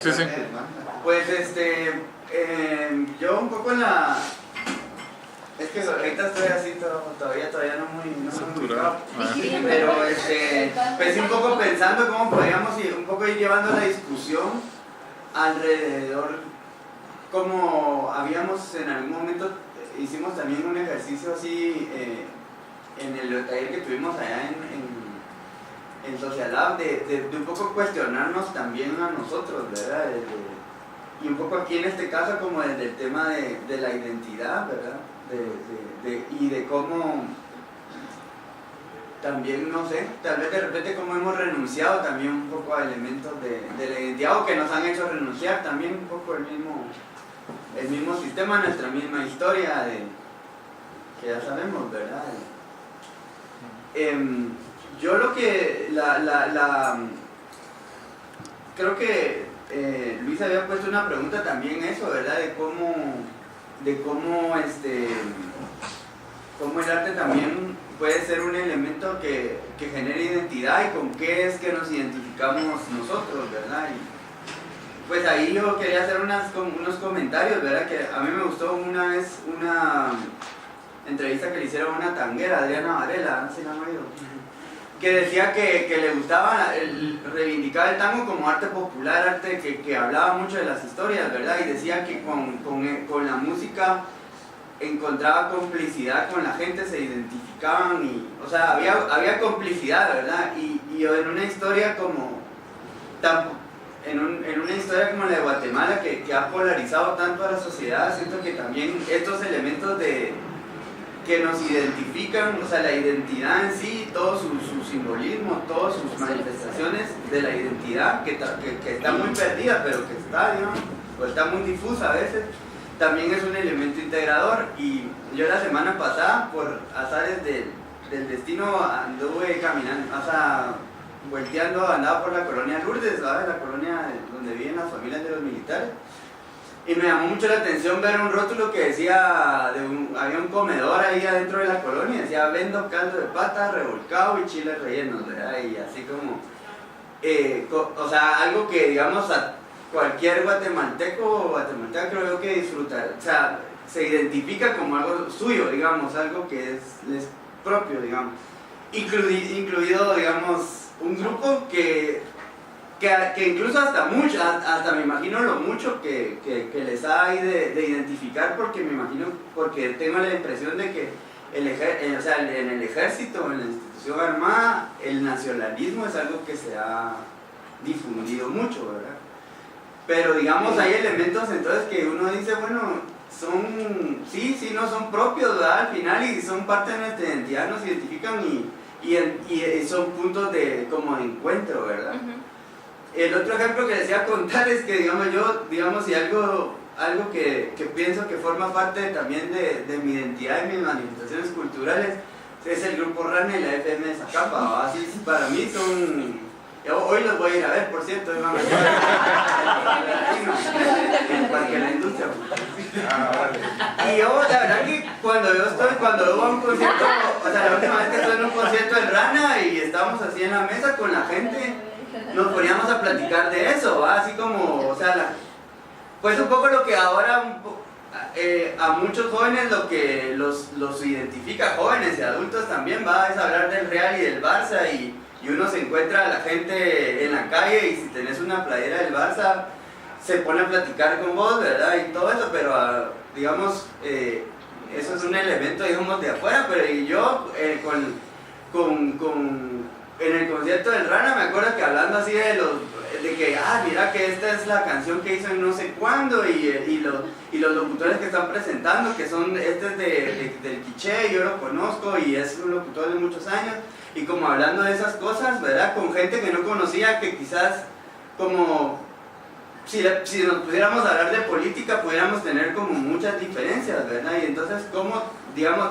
Sí, sí. Pues yo un poco en la... Es que ahorita estoy así todavía no muy ubicado. Pero pues un poco pensando cómo podríamos ir llevando la discusión alrededor, como habíamos en algún momento, hicimos también un ejercicio así en el taller que tuvimos allá en Social Lab, de un poco cuestionarnos también a nosotros, ¿verdad? Y un poco aquí en este caso como desde el tema de la identidad, ¿verdad? Y de cómo también, no sé, tal vez de repente cómo hemos renunciado también un poco a elementos de la identidad, o que nos han hecho renunciar también un poco el mismo sistema, nuestra misma historia, que ya sabemos, ¿verdad? Yo lo que, creo que Luis había puesto una pregunta también eso, ¿verdad? De cómo el arte también puede ser un elemento que genere identidad, y con qué es que nos identificamos nosotros, ¿verdad? Y pues ahí yo quería hacer unos comentarios, ¿verdad? Que a mí me gustó una vez una entrevista que le hicieron a una tanguera, Adriana Varela, no sé si la han oído, que decía que le gustaba, reivindicaba el tango como arte popular, arte que hablaba mucho de las historias, ¿verdad? Y decía que con la música encontraba complicidad con la gente, se identificaban, o sea, había complicidad, ¿verdad? Y en una historia como una historia como la de Guatemala, que ha polarizado tanto a la sociedad, siento que también estos elementos que nos identifican, o sea, la identidad en sí, todo su simbolismo, todas sus manifestaciones de la identidad, que está muy perdida, pero que está, digamos, o está muy difusa a veces, también es un elemento integrador. Y yo la semana pasada, por azares del destino, anduve caminando, o sea, volteando, andaba por la colonia Lourdes, ¿sabes? La colonia donde viven las familias de los militares. Y me llamó mucho la atención ver un rótulo que decía, había un comedor ahí adentro de la colonia, decía vendo caldo de pata, revolcado y chiles rellenos, ¿verdad? Y así como, o sea, algo que digamos a cualquier guatemalteco o guatemalteca creo yo que disfruta, o sea, se identifica como algo suyo, digamos, algo que es propio, digamos. Incluido, digamos, un grupo que incluso hasta me imagino lo mucho que les hay de identificar, porque me imagino, porque tengo la impresión de que o sea, en el ejército, en la institución armada, el nacionalismo es algo que se ha difundido mucho, ¿verdad? Pero digamos, hay elementos entonces que uno dice, bueno, sí, no son propios, ¿verdad? Al final, y son parte de nuestra identidad, nos identifican y son puntos como de encuentro, ¿verdad? El otro ejemplo que decía contar es que, digamos, y algo que pienso que forma parte también de mi identidad y mis manifestaciones culturales, es el grupo Rana y la FM de Zacapa, ¿va? Así, para mí son... Hoy los voy a ir a ver, por cierto, en el Parque de la Industria. Y yo, la verdad que cuando yo voy a un concierto, o sea, la última vez que estuve en un concierto en Rana y estábamos así en la mesa con la gente, nos poníamos a platicar de eso, ¿va? Así como, o sea, pues un poco lo que ahora a muchos jóvenes lo que los identifica, jóvenes y adultos también, va, es hablar del Real y del Barça, y uno se encuentra a la gente en la calle, y si tenés una playera del Barça se pone a platicar con vos, ¿verdad? Y todo eso, pero digamos, eso es un elemento, digamos, de afuera. Pero yo en el concierto del Rana me acuerdo que hablando así de que, mira que esta es la canción que hizo en no sé cuándo, y los locutores que están presentando, que son, este es del Quiché, yo lo conozco, y es un locutor de muchos años, y como hablando de esas cosas, ¿verdad? Con gente que no conocía, que quizás como, si nos pudiéramos hablar de política, pudiéramos tener como muchas diferencias, ¿verdad? Y entonces, como, digamos,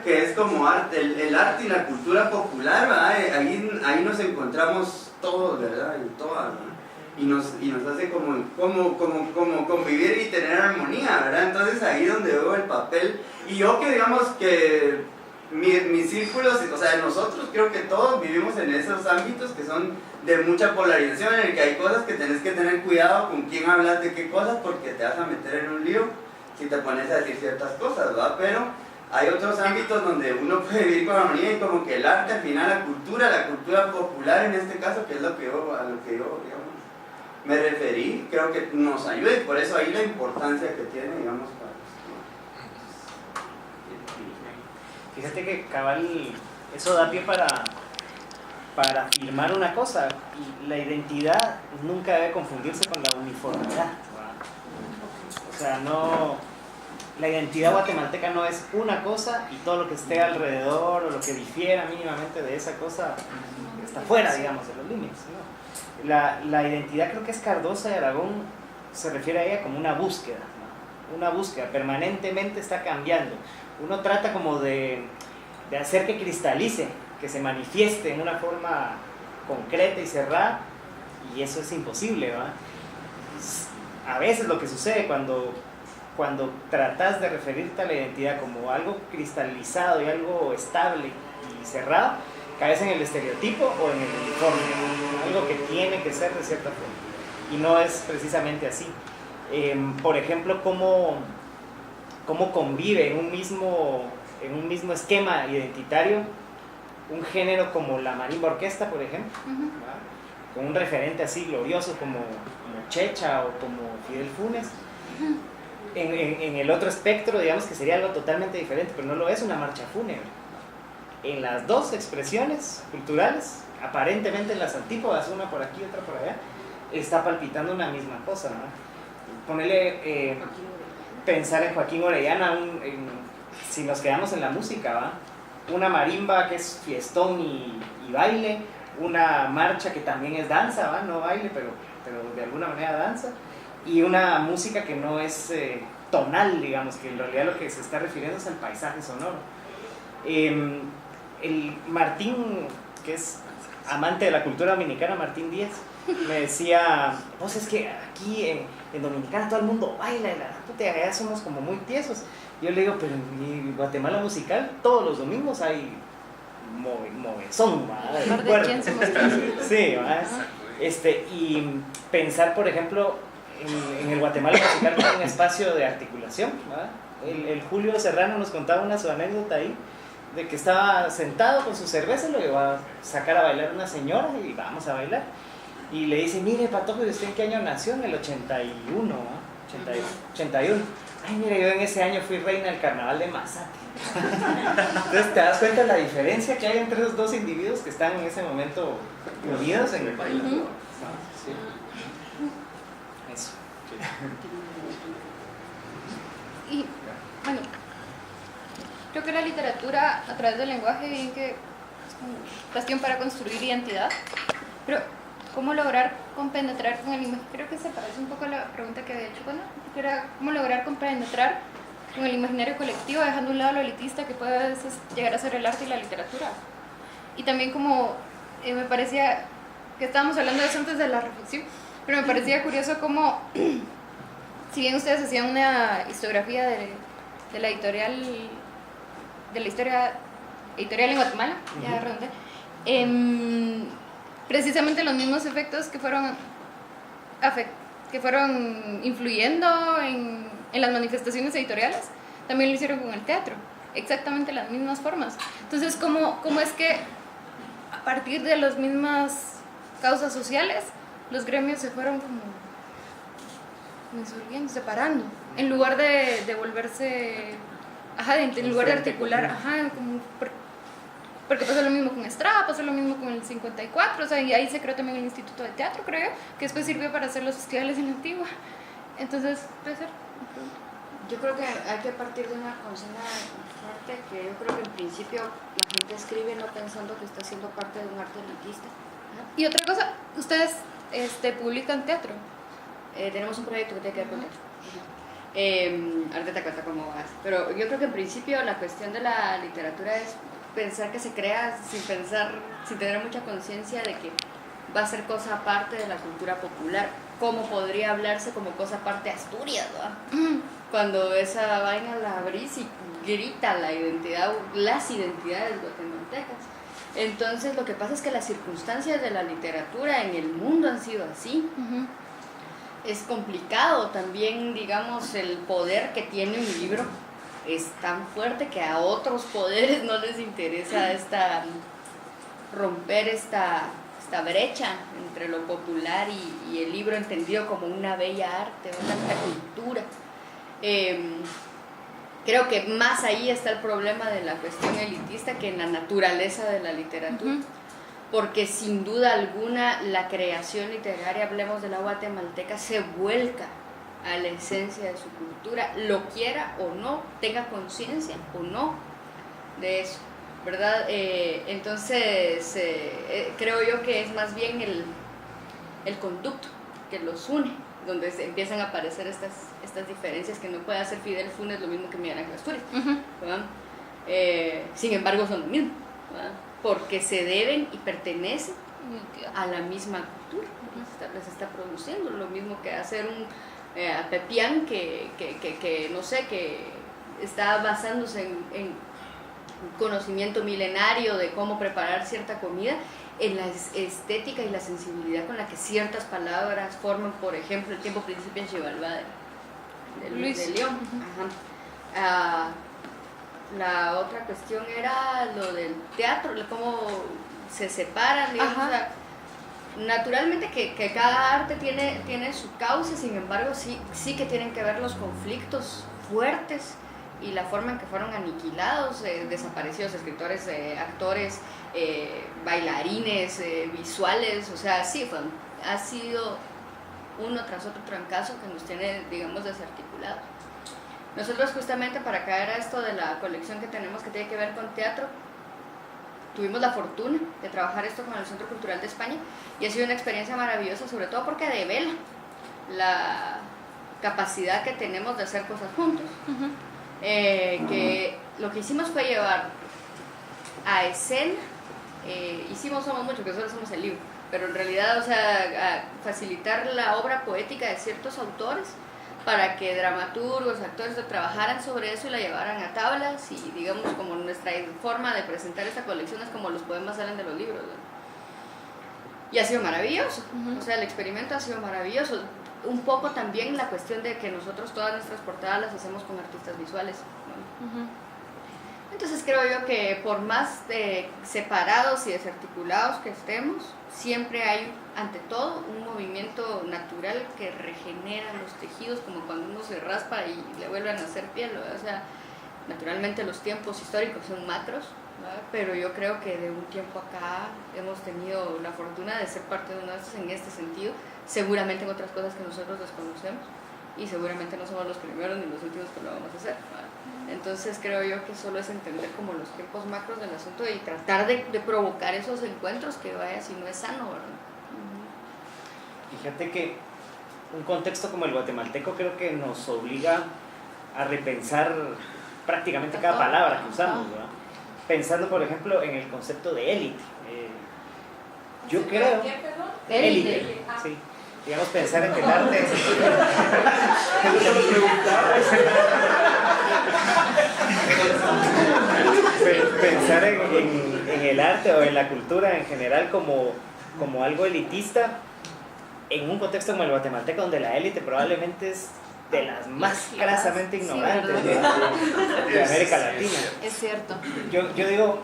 que es como arte, el arte y la cultura popular, ¿verdad? Ahí nos encontramos todos, ¿verdad? Y todas, ¿verdad? Y nos hace como convivir y tener armonía, ¿verdad? Entonces ahí donde veo el papel, y yo que digamos que mis círculos, o sea, nosotros creo que todos vivimos en esos ámbitos que son de mucha polarización, en el que hay cosas que tenés que tener cuidado con quién hablas de qué cosas, porque te vas a meter en un lío si te pones a decir ciertas cosas, ¿verdad? Pero hay otros ámbitos donde uno puede vivir con armonía y como que el arte, al final la cultura popular en este caso, que es a lo que yo, digamos, me referí, creo que nos ayuda y por eso ahí la importancia que tiene, digamos, para Fíjate que cabal, eso da pie para afirmar una cosa, y la identidad nunca debe confundirse con la uniformidad. O sea, la identidad guatemalteca no es una cosa y todo lo que esté alrededor o lo que difiera mínimamente de esa cosa está fuera, digamos, de los límites, ¿no? La identidad, creo que es Cardosa de Aragón, se refiere a ella como una búsqueda, ¿no? Una búsqueda, permanentemente está cambiando. Uno trata como de hacer que cristalice, que se manifieste en una forma concreta y cerrada, y eso es imposible, ¿verdad? A veces lo que sucede cuando tratas de referirte a la identidad como algo cristalizado y algo estable y cerrado, caes en el estereotipo o en el uniforme, algo que tiene que ser de cierta forma, y no es precisamente así. Por ejemplo, cómo convive en un mismo esquema identitario un género como la marimba orquesta, por ejemplo, con un referente así glorioso como Checha o como Fidel Funes, en el otro espectro, digamos que sería algo totalmente diferente, pero no lo es, una marcha fúnebre. En las dos expresiones culturales, aparentemente en las antípodas, una por aquí, otra por allá, está palpitando una misma cosa, ¿no? Ponerle, pensar en Joaquín Orellana, si nos quedamos en la música, ¿va? Una marimba que es fiestón y baile, una marcha que también es danza, ¿va? No baile, pero de alguna manera danza, y una música que no es tonal, digamos, que en realidad lo que se está refiriendo es al paisaje sonoro. El Martín, que es amante de la cultura dominicana, Martín Díaz, me decía, vos es que aquí en Dominicana todo el mundo baila, y la puta, allá somos como muy tiesos. Yo le digo, pero en Guatemala musical todos los domingos hay movezón, ¿verdad? Sí, ¿verdad? Y pensar, por ejemplo, en el Guatemala musical como un espacio de articulación, ¿verdad? El Julio Serrano nos contaba su anécdota ahí, de que estaba sentado con su cerveza, lo iba a sacar a bailar una señora y vamos a bailar. Y le dice, mire, Patojo, ¿y usted en qué año nació? En el 81, ¿eh? 81. Ay, mire, yo en ese año fui reina del carnaval de Mazate. Entonces te das cuenta de la diferencia que hay entre esos dos individuos que están en ese momento unidos en el baile. Sí. Eso. Y bueno, creo que la literatura a través del lenguaje, bien que es como cuestión para construir identidad, pero ¿cómo lograr compenetrar con el imaginario? Creo que se parece un poco a la pregunta que había hecho Juana, que era ¿cómo lograr compenetrar con el imaginario colectivo, dejando a un lado lo elitista que puede a veces llegar a ser el arte y la literatura? Y también como me parecía, que estábamos hablando de eso antes de la reflexión, pero me parecía curioso como, si bien ustedes hacían una historiografía de la editorial, de la historia editorial en Guatemala, ya redondé, precisamente los mismos efectos que fueron influyendo en las manifestaciones editoriales, también lo hicieron con el teatro, exactamente las mismas formas. Entonces, ¿cómo es que a partir de las mismas causas sociales, los gremios se fueron como insurgiendo, separando, en lugar de volverse, en lugar de articular, como... Porque pasó lo mismo con Estrada, pasó lo mismo con el 54, o sea, y ahí se creó también el Instituto de Teatro, creo yo, que después sirvió para hacer los festivales en la Antigua. Entonces, puede ser. Yo creo que hay que partir de una consigna fuerte, que yo creo que en principio la gente escribe no pensando que está siendo parte de un arte elitista, ¿no? Y otra cosa, ustedes publican teatro. Tenemos un proyecto que tiene que ver con teatro. Ahorita te cuento cómo vas. Pero yo creo que en principio la cuestión de la literatura es pensar que se crea sin tener mucha conciencia de que va a ser cosa aparte de la cultura popular, como podría hablarse como cosa aparte de Asturias, ¿verdad? cuando esa vaina la abrís y grita la identidad, las identidades guatemaltecas. Entonces lo que pasa es que las circunstancias de la literatura en el mundo han sido así. Es complicado también, digamos, el poder que tiene un libro es tan fuerte que a otros poderes no les interesa romper esta brecha entre lo popular y el libro entendido como una bella arte, una alta cultura. Creo que más ahí está el problema de la cuestión elitista que en la naturaleza de la literatura. Porque sin duda alguna la creación literaria, hablemos de la guatemalteca, se vuelca a la esencia de su cultura, lo quiera o no, tenga conciencia o no de eso, ¿verdad? Entonces creo yo que es más bien el conducto que los une, donde empiezan a aparecer estas diferencias que no puede hacer Fidel Funes lo mismo que Miguel Ángel Asturias, ¿verdad? Sin embargo son lo mismo, ¿verdad? Porque se deben y pertenecen a la misma cultura, les está produciendo lo mismo que hacer un Pepián que no sé, que está basándose en conocimiento milenario de cómo preparar cierta comida, en la estética y la sensibilidad con la que ciertas palabras forman, por ejemplo, el tiempo principio en Xibalbá de León. La otra cuestión era lo del teatro, cómo se separan, digamos, o sea, naturalmente que cada arte tiene su causa, sin embargo sí que tienen que ver los conflictos fuertes y la forma en que fueron aniquilados, desaparecidos escritores, actores, bailarines, visuales, o sea, sí, ha sido uno tras otro trancazo que nos tiene, digamos, desarticulados. Nosotros justamente para caer a esto de la colección que tenemos que tiene que ver con teatro, tuvimos la fortuna de trabajar esto con el Centro Cultural de España y ha sido una experiencia maravillosa, sobre todo porque devela la capacidad que tenemos de hacer cosas juntos. Que lo que hicimos fue llevar a escena, somos muchos, que solo hacemos el libro, pero en realidad, o sea, a facilitar la obra poética de ciertos autores para que dramaturgos, actores trabajaran sobre eso y la llevaran a tablas, y digamos como nuestra forma de presentar esta colección es como los poemas salen de los libros, ¿no? Y ha sido maravilloso, o sea, el experimento ha sido maravilloso. Un poco también la cuestión de que nosotros todas nuestras portadas las hacemos con artistas visuales, ¿no? Entonces creo yo que por más separados y desarticulados que estemos, siempre hay ante todo un movimiento natural que regenera los tejidos, como cuando uno se raspa y le vuelven a hacer piel, ¿no? O sea, naturalmente los tiempos históricos son macros, ¿no? Pero yo creo que de un tiempo acá hemos tenido la fortuna de ser parte de nosotros en este sentido, seguramente en otras cosas que nosotros desconocemos, y seguramente no somos los primeros ni los últimos que lo vamos a hacer, ¿no? Entonces creo yo que solo es entender como los tiempos macros del asunto y tratar de provocar esos encuentros, que vaya, si no es sano, ¿verdad? Fíjate que un contexto como el guatemalteco creo que nos obliga a repensar prácticamente cada palabra que usamos, ¿verdad? Pensando, por ejemplo, en el concepto de élite. Yo creo... ¿Qué, perdón? Élite, sí. Digamos, pensar en que el arte... pensar en el arte o en la cultura en general como algo elitista en un contexto como el guatemalteco, donde la élite probablemente es de las más crasamente ignorantes de América Latina. Es cierto. Yo digo,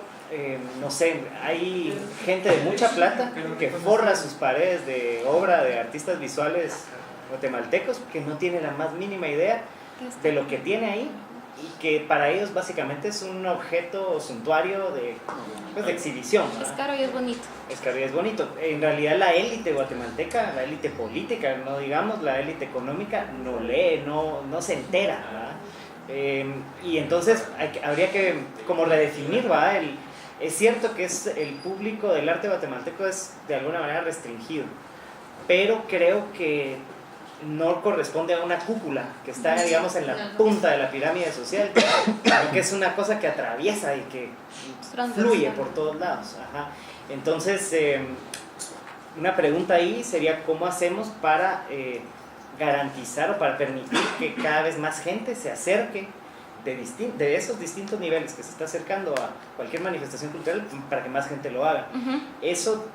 no sé, hay gente de mucha plata que forra sus paredes de obra de artistas visuales guatemaltecos que no tiene la más mínima idea de lo que tiene ahí, y que para ellos básicamente es un objeto suntuario de exhibición, ¿verdad? Es caro y es bonito. Es caro y es bonito. En realidad la élite guatemalteca, la élite política, no digamos la élite económica, no lee, no se entera, ¿verdad? Y entonces habría que como redefinir, ¿verdad? Es cierto que el público del arte guatemalteco es de alguna manera restringido, pero creo que no corresponde a una cúpula que está, digamos, en la punta de la pirámide social, sino que es una cosa que atraviesa y que fluye por todos lados. Ajá. Entonces, una pregunta ahí sería cómo hacemos para garantizar o para permitir que cada vez más gente se acerque de esos distintos niveles que se está acercando a cualquier manifestación cultural para que más gente lo haga. Eso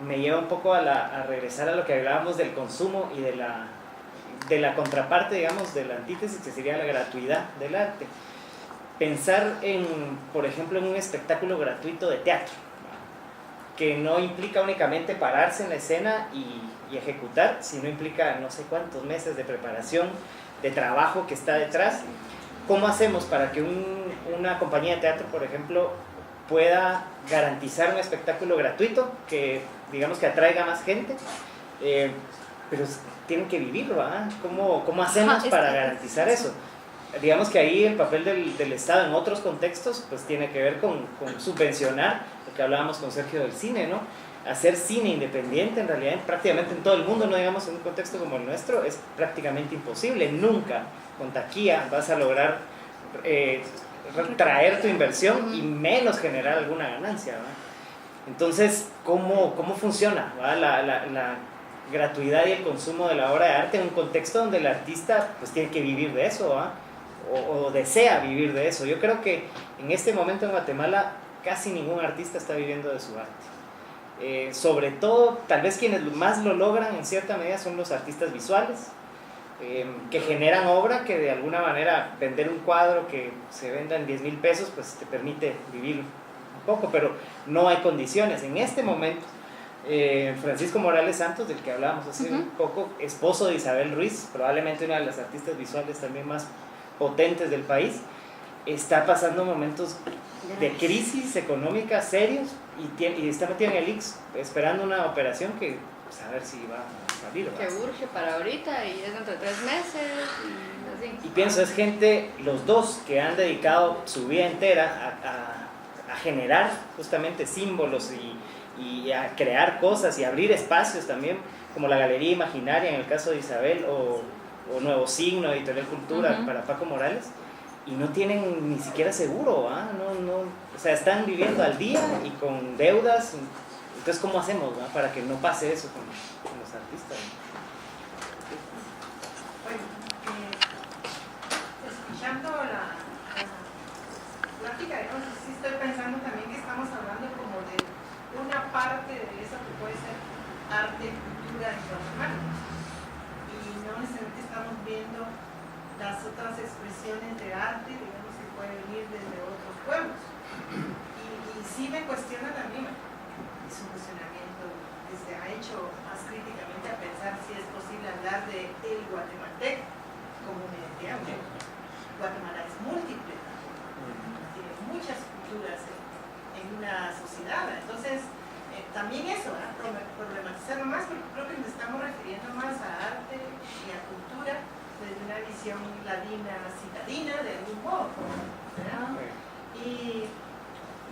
me lleva un poco a regresar a lo que hablábamos del consumo y de la contraparte, digamos, de la antítesis, que sería la gratuidad del arte. Pensar por ejemplo, en un espectáculo gratuito de teatro, que no implica únicamente pararse en la escena y ejecutar, sino implica no sé cuántos meses de preparación, de trabajo que está detrás. ¿Cómo hacemos para que una compañía de teatro, por ejemplo, pueda garantizar un espectáculo gratuito que, digamos, que atraiga a más gente? Pero tienen que vivirlo, ¿verdad? ¿Cómo hacemos para garantizar eso? Digamos que ahí el papel del Estado en otros contextos pues tiene que ver con subvencionar, lo que hablábamos con Sergio del cine, ¿no? Hacer cine independiente en realidad prácticamente en todo el mundo, no digamos en un contexto como el nuestro, es prácticamente imposible. Nunca con taquilla vas a lograr traer tu inversión y menos generar alguna ganancia, ¿verdad? Entonces, ¿cómo funciona, ¿verdad? La gratuidad y el consumo de la obra de arte en un contexto donde el artista pues tiene que vivir de eso, ¿verdad? O desea vivir de eso? Yo creo que en este momento en Guatemala casi ningún artista está viviendo de su arte. Sobre todo, tal vez quienes más lo logran en cierta medida son los artistas visuales, que generan obra que de alguna manera vender un cuadro que se venda en 10,000 pesos pues te permite vivir un poco, pero no hay condiciones. En este momento, Francisco Morales Santos, del que hablábamos hace un poco, esposo de Isabel Ruiz, probablemente una de las artistas visuales también más potentes del país, está pasando momentos de crisis económica serios y está metido en el IX esperando una operación que pues, a ver si va a salir, ¿verdad? Que urge para ahorita y es dentro de 3 meses y así. Y pienso, es gente, los dos, que han dedicado su vida entera a generar justamente símbolos y a crear cosas y abrir espacios también, como la Galería Imaginaria en el caso de Isabel o Nuevo Signo, Editorial Cultura para Paco Morales, y no tienen ni siquiera seguro, ¿ah? O sea, están viviendo al día y con deudas. Entonces, ¿cómo hacemos, ¿no? Para que no pase eso con los artistas? Bueno, escuchando la plática, sí estoy pensando también que estamos hablando como de una parte de eso que puede ser arte, cultura y Guatemala. Y no necesariamente estamos viendo las otras expresiones de arte, digamos, que puede venir desde otros pueblos. Y sí me cuestiona también su cuestionamiento, que se ha hecho más críticamente a pensar si es posible hablar de el guatemalteco como una identidad. Guatemala es múltiple, tiene muchas culturas en una sociedad, entonces también eso, problematizarlo más, porque creo que nos estamos refiriendo más a arte y a cultura desde una visión ladina, citadina, de algún modo, ¿verdad? Y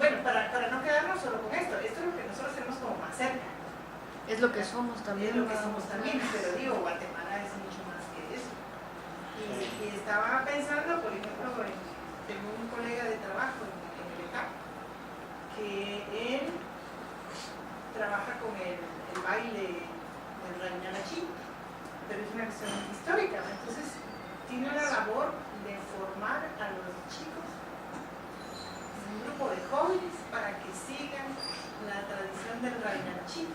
bueno, para no quedarnos solo con esto es lo que nosotros tenemos como más cerca. Es lo que somos también. Es lo que somos también, pero digo, Guatemala es mucho más que eso. Y estaba pensando, por ejemplo, tengo un colega de trabajo en el ECAP, que él trabaja con el baile del Rainalachí, pero es una cuestión histórica, entonces tiene la labor de formar a los chicos, un grupo de jóvenes para que sigan la tradición del Rainalachí.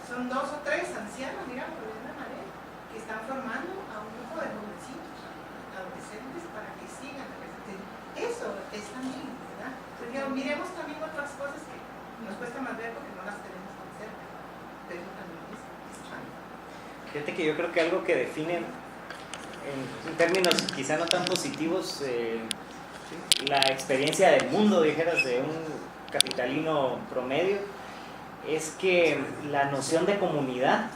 Son 2 o 3 ancianos, digamos, de una manera, que están formando a un grupo de jovencitos, adolescentes, para que sigan. Eso es también, ¿verdad? Entonces, digamos, miremos también otras cosas que nos cuesta más ver porque no las tenemos tan cerca, pero también es extraño. Fíjate que yo creo que algo que define en términos quizá no tan positivos la experiencia del mundo, dijeras, de un capitalino promedio, es que la noción de comunidad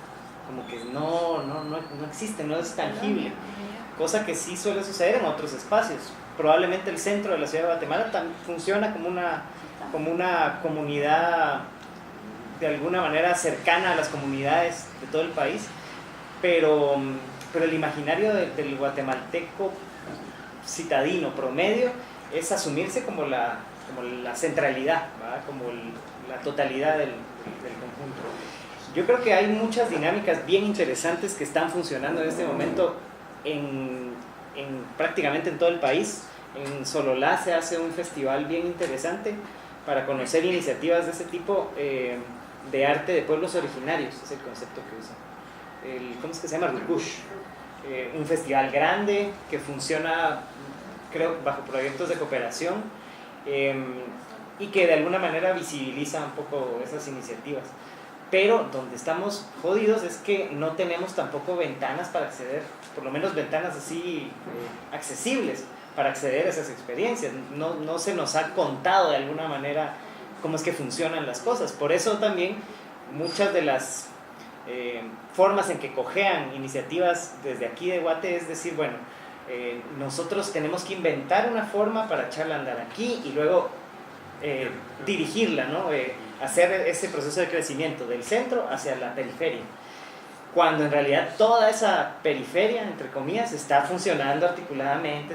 como que no existe, no es tangible, cosa que sí suele suceder en otros espacios. Probablemente el centro de la ciudad de Guatemala funciona como una comunidad de alguna manera cercana a las comunidades de todo el país, pero el imaginario del guatemalteco citadino promedio es asumirse como la centralidad, ¿verdad? Como la totalidad del conjunto. Yo creo que hay muchas dinámicas bien interesantes que están funcionando en este momento prácticamente en todo el país. En Sololá se hace un festival bien interesante para conocer iniciativas de ese tipo, de arte de pueblos originarios, es el concepto que usa. ¿Cómo es que se llama? Rukush. Un festival grande que funciona, creo, bajo proyectos de cooperación, y que de alguna manera visibiliza un poco esas iniciativas. Pero donde estamos jodidos es que no tenemos tampoco ventanas para acceder, por lo menos ventanas así accesibles para acceder a esas experiencias. No se nos ha contado de alguna manera cómo es que funcionan las cosas. Por eso también muchas de las formas en que cojean iniciativas desde aquí de Guate es decir, bueno, nosotros tenemos que inventar una forma para echarla a andar aquí y luego dirigirla, ¿no? Hacer ese proceso de crecimiento del centro hacia la periferia, cuando en realidad toda esa periferia, entre comillas, está funcionando articuladamente,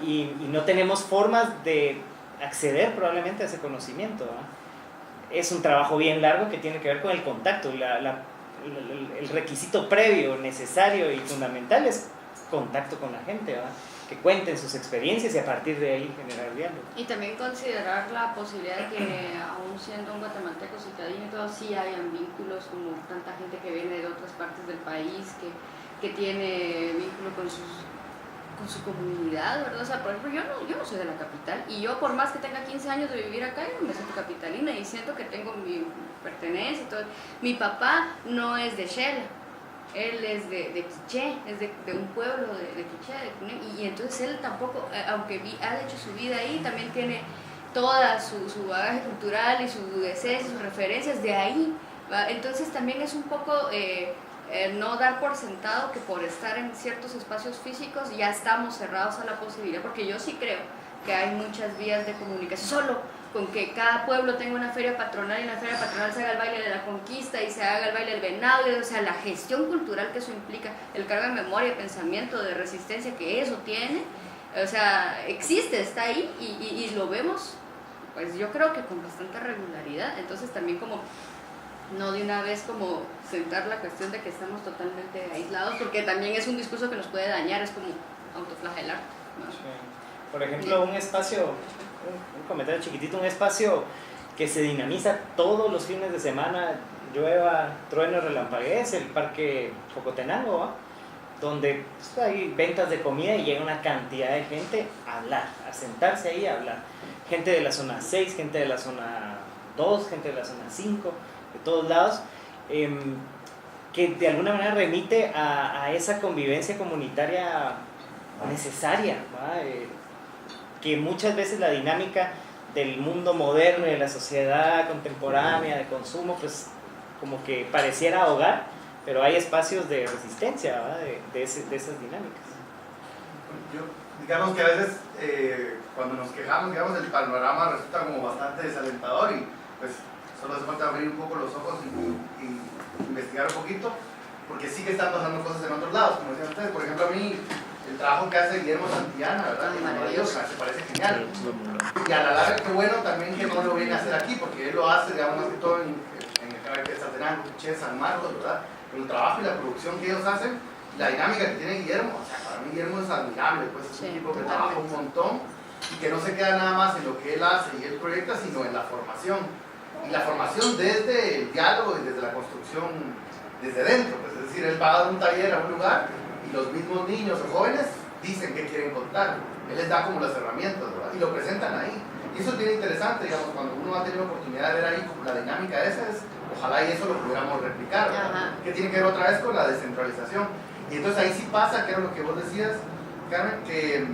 y no tenemos formas de acceder probablemente a ese conocimiento, ¿no? Es un trabajo bien largo que tiene que ver con el contacto. El requisito previo, necesario y fundamental es contacto con la gente, ¿verdad? Que cuenten sus experiencias y a partir de ahí generar diálogo. Y también considerar la posibilidad de que, aún siendo un guatemalteco citadino y todo, sí hayan vínculos, como tanta gente que viene de otras partes del país, que tiene vínculo con su comunidad, ¿verdad? O sea, por ejemplo, yo no soy de la capital, y yo, por más que tenga 15 años de vivir acá, yo me siento capitalina y siento que tengo mi pertenencia y todo. Mi papá no es de Shela, él es de Quiché, es de un pueblo de Quiché, de Cuneo, y entonces él tampoco, aunque ha hecho su vida ahí, también tiene toda su bagaje cultural y su esencia, sus referencias de ahí, ¿va? Entonces también es un poco no dar por sentado que por estar en ciertos espacios físicos ya estamos cerrados a la posibilidad, porque yo sí creo que hay muchas vías de comunicación, solo con que cada pueblo tenga una feria patronal y en la feria patronal se haga el baile de la conquista y se haga el baile del venado, o sea, la gestión cultural que eso implica, el cargo de memoria, pensamiento, de resistencia que eso tiene, o sea, existe, está ahí y lo vemos, pues yo creo que con bastante regularidad. Entonces también como no de una vez como sentar la cuestión de que estamos totalmente aislados, porque también es un discurso que nos puede dañar, es como autoflagelar, ¿no? Sí. Por ejemplo, un espacio, un comentario chiquitito, un espacio que se dinamiza todos los fines de semana, llueva, trueno, relampaguee, es el Parque Jocotenango, ¿va? Donde pues, hay ventas de comida y llega una cantidad de gente a hablar, a sentarse ahí a hablar. Gente de la zona 6, gente de la zona 2, gente de la zona 5, de todos lados, que de alguna manera remite a esa convivencia comunitaria necesaria, ¿va? Que muchas veces la dinámica del mundo moderno y de la sociedad contemporánea de consumo, pues como que pareciera ahogar, pero hay espacios de resistencia, ¿verdad? de esas dinámicas. Digamos que a veces cuando nos quejamos, digamos, el panorama resulta como bastante desalentador y pues solo hace falta abrir un poco los ojos y investigar un poquito, porque sí que están pasando cosas en otros lados, como decían ustedes. Por ejemplo, a mí el trabajo que hace Guillermo Santillana, ¿verdad? Maravilloso, me parece genial. Y a la larga, qué bueno también que no lo viene a hacer aquí, porque él lo hace, digamos, más que todo en el canal de Saltenango, Quiché, San Marcos, ¿verdad? Pero el trabajo y la producción que ellos hacen, la dinámica que tiene Guillermo, o sea, para mí Guillermo es admirable, pues es un tipo que trabaja un montón y que no se queda nada más en lo que él hace y él proyecta, sino en la formación. Y la formación desde el diálogo y desde la construcción desde dentro, pues, es decir, él va a dar un taller a un lugar y los mismos niños o jóvenes dicen qué quieren contar, él les da como las herramientas, ¿verdad? Y lo presentan ahí. Y eso es bien interesante, digamos, cuando uno ha tenido oportunidad de ver ahí como la dinámica esa, ojalá y eso lo pudiéramos replicar, ¿verdad? Que tiene que ver otra vez con la descentralización. Y entonces ahí sí pasa, que era lo que vos decías, Carmen, que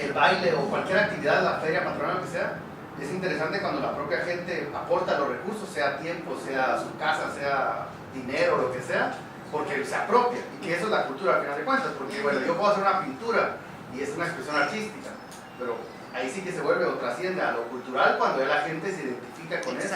el baile o cualquier actividad, la feria patronal, lo que sea, es interesante cuando la propia gente aporta los recursos, sea tiempo, sea su casa, sea dinero, lo que sea, porque se apropia, y que eso es la cultura al final de cuentas, porque bueno, yo puedo hacer una pintura y es una expresión artística, pero ahí sí que se vuelve o trasciende a lo cultural cuando ya la gente se identifica con eso,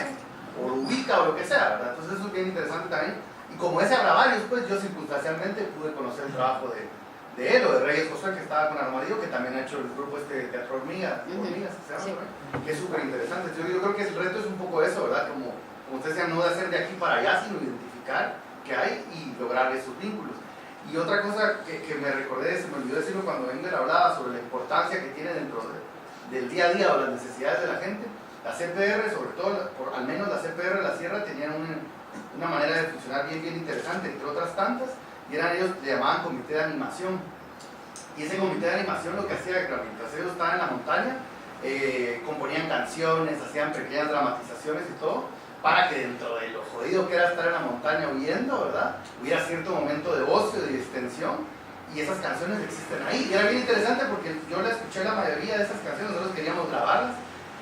o lo ubica o lo que sea, ¿verdad? Entonces eso es bien interesante también, y como ese habrá varios, pues yo circunstancialmente pude conocer el trabajo de él o de Reyes Josué, que estaba con Armadillo, que también ha hecho el grupo de Teatro Hormigas, que se llama, ¿verdad? Que es súper interesante. Yo creo que el reto es un poco eso, ¿verdad? Como como usted decía, no de hacer de aquí para allá, sino identificar qué hay y lograr esos vínculos. Y otra cosa que me recordé, se me olvidó decirlo cuando Engler hablaba sobre la importancia que tiene dentro del día a día o las necesidades de la gente. La CPR, sobre todo, al menos la CPR de la Sierra, tenían una manera de funcionar bien interesante, entre otras tantas, y ellos le llamaban comité de animación. Y ese comité de animación lo que hacía, claro, mientras ellos estaban en la montaña, componían canciones, hacían pequeñas dramatizaciones y todo, para que dentro de lo jodido que era estar en la montaña huyendo, ¿verdad?, hubiera cierto momento de ocio, de distensión, y esas canciones existen ahí. Y era bien interesante porque yo la escuché la mayoría de esas canciones, nosotros queríamos grabarlas,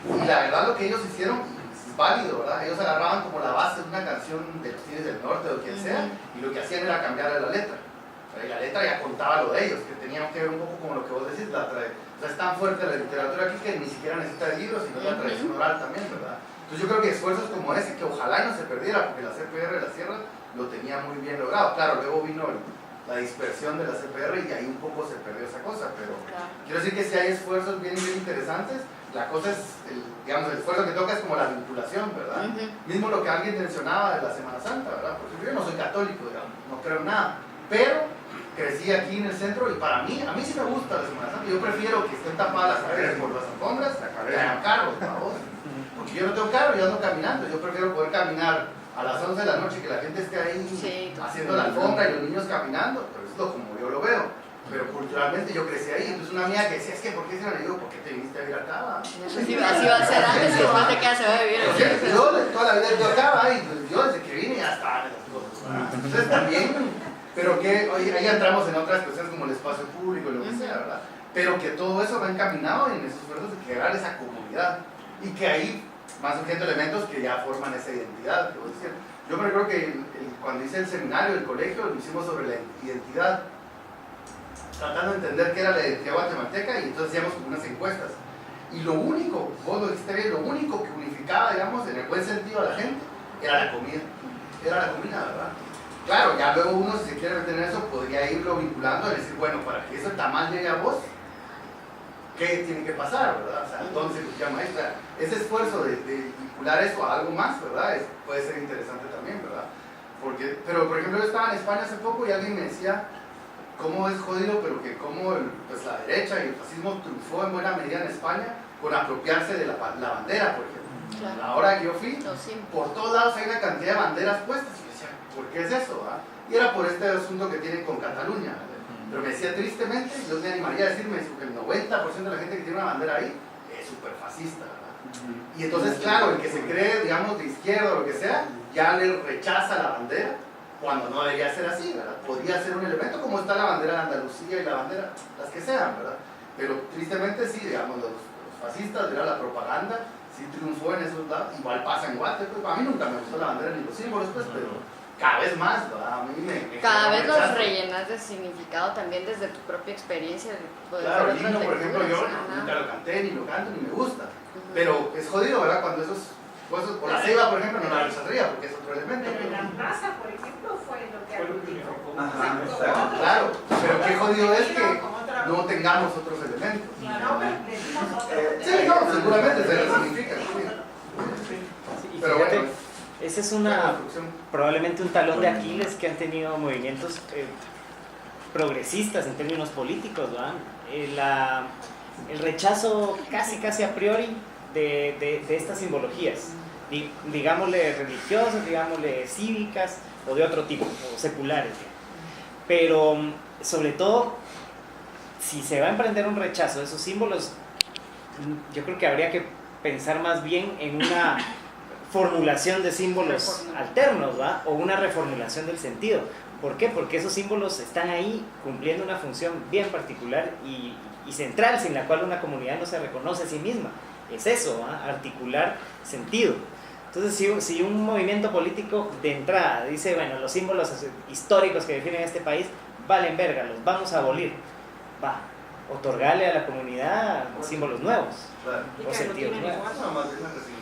y la verdad lo que ellos hicieron es válido, ¿verdad? Ellos agarraban como la base de una canción de los Tigres del Norte o quien sea, y lo que hacían era cambiarle la letra. Y la letra ya contaba lo de ellos, que tenían que ver un poco como lo que vos decís, o sea, es tan fuerte la literatura aquí que ni siquiera necesita de libros, sino la tradición oral también, ¿verdad? Entonces yo creo que esfuerzos como ese, que ojalá no se perdiera, porque la CPR de la Sierra lo tenía muy bien logrado. Claro, luego vino la dispersión de la CPR y ahí un poco se perdió esa cosa, pero quiero decir que si hay esfuerzos bien interesantes, la cosa es, digamos, el esfuerzo que toca es como la vinculación, ¿verdad? Mismo lo que alguien mencionaba de la Semana Santa, ¿verdad? Porque yo no soy católico, digamos, no creo en nada, pero crecí aquí en el centro y para mí, a mí sí me gusta la Semana Santa. Yo prefiero que estén tapadas las calles por las alfombras que hayan carros, ¿verdad? Porque yo no tengo carro, yo ando caminando, yo prefiero poder caminar a las 11 de la noche, que la gente esté ahí haciendo la alfombra y los niños caminando, pero eso es como yo lo veo. Pero culturalmente yo crecí ahí, entonces una amiga que decía, es que ¿por qué se me digo? ¿Por qué te viniste a vivir acá? Así va a ser antes y después de que se va a vivir. Yo toda la vida yo acá, y pues yo desde que vine ya estaba en las cosas. Entonces también, pero que ahí entramos en otras cuestiones como el espacio público y lo que sea, ¿verdad? Pero que todo eso va encaminado en esos esfuerzos de crear esa comunidad y que ahí van surgiendo elementos que ya forman esa identidad. Que vos decías. Yo me recuerdo que cuando hice el seminario, el colegio, lo hicimos sobre la identidad, tratando de entender qué era la identidad guatemalteca, y entonces hacíamos como unas encuestas. Y lo único, vos lo dijiste bien, lo único que unificaba, digamos, en el buen sentido a la gente, era la comida. Era la comida, ¿verdad? Claro, ya luego uno, si se quiere meter en eso, podría irlo vinculando y decir, bueno, para que ese tamal llegue a vos, ¿qué tiene que pasar, verdad? O sea, entonces, ya maestra, ese esfuerzo de vincular eso a algo más, ¿verdad? Puede ser interesante también, ¿verdad? Pero, por ejemplo, yo estaba en España hace poco y alguien me decía cómo es jodido, pero que cómo pues, la derecha y el fascismo triunfó en buena medida en España con apropiarse de la bandera, por ejemplo. Claro. A la hora que yo fui, por todos lados hay una cantidad de banderas puestas. Y yo decía, ¿por qué es eso? Y era por este asunto que tienen con Cataluña. Pero me decía, tristemente, yo me animaría a decirme que el 90% de la gente que tiene una bandera ahí es súper fascista, ¿verdad? Y entonces, claro, el que se cree, digamos, de izquierda o lo que sea, ya le rechaza la bandera, cuando no debería ser así, ¿verdad? Podría ser un elemento como está la bandera de Andalucía y la bandera, las que sean, ¿verdad? Pero tristemente sí, digamos, los fascistas, ¿verdad? La propaganda sí triunfó en esos lados, igual pasa en Guate, pues, a mí nunca me gustó la bandera ni los símbolos, pues, pero cada vez más, ¿verdad? A mí cada vez los rechazo. rellenas de significado también desde tu propia experiencia. Claro, el himno, por ejemplo, yo nunca lo canté, ni lo canto, ni me gusta. Pero es jodido, ¿verdad? Cuando esos cosas, por la ceiba, por ejemplo, no la rechazaría porque es otro elemento. Pero en la plaza, por ejemplo, fue lo que aglutinó. Ajá, exacto. Claro, pero qué jodido es que no tengamos otros elementos. No, pero le dimos otro. Sí, no, seguramente se resignifica. Sí, y Pero fíjate, bueno, ese es construcción. probablemente un talón de Aquiles que han tenido movimientos progresistas en términos políticos, ¿verdad? El rechazo casi a priori de estas simbologías, digámosle religiosas, digámosle cívicas o de otro tipo, o seculares. Pero sobre todo, si se va a emprender un rechazo de esos símbolos, yo creo que habría que pensar más bien en una formulación de símbolos alternos, ¿va? O una reformulación del sentido. ¿Por qué? Porque esos símbolos están ahí cumpliendo una función bien particular y central, sin la cual una comunidad no se reconoce a sí misma. Es eso, ¿va? Articular sentido. Entonces, si un movimiento político de entrada dice, bueno, los símbolos históricos que definen este país valen verga, los vamos a abolir, va, otorgarle a la comunidad símbolos nuevos, Claro. o sentidos nuevos.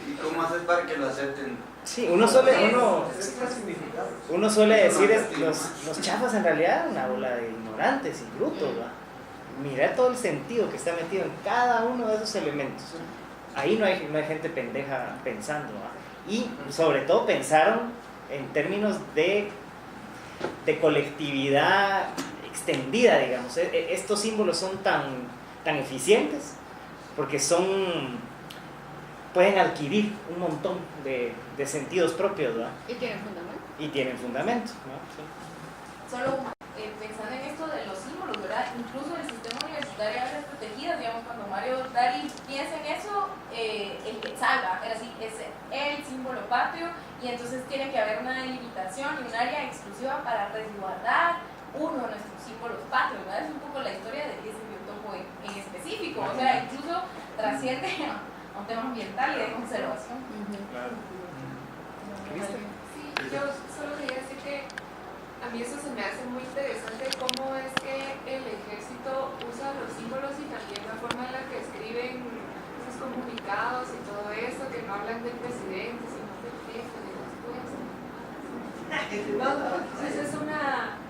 ¿Y cómo haces para que lo acepten? Sí, uno suele decir, los chafas en realidad una bola de ignorantes y brutos, ¿va? Mira todo el sentido que está metido en cada uno de esos elementos. Ahí no hay gente pendeja pensando, ¿va? y sobre todo pensaron en términos de colectividad extendida, digamos. Estos símbolos son tan eficientes porque pueden adquirir un montón de sentidos propios, ¿verdad? Y tienen fundamento. Y tienen fundamento, ¿no? Sí. Solo pensando en esto de los símbolos, ¿verdad? Incluso el sistema universitario de áreas protegidas, digamos, cuando Mario Dari piensa en eso, el quetzal, era así, es el símbolo patrio, y entonces tiene que haber una delimitación y un área exclusiva para resguardar uno de nuestros símbolos patrios, ¿verdad? Es un poco la historia de ese biotopo en específico, o sea, incluso trasciende a un tema ambiental y de conservación. Claro. Sí, yo solo quería decir que a mí eso se me hace muy interesante cómo es que el ejército usa los símbolos y también la forma en la que escriben sus comunicados y todo eso, que no hablan del presidente, sino del jefe, de los jueces. Entonces es una...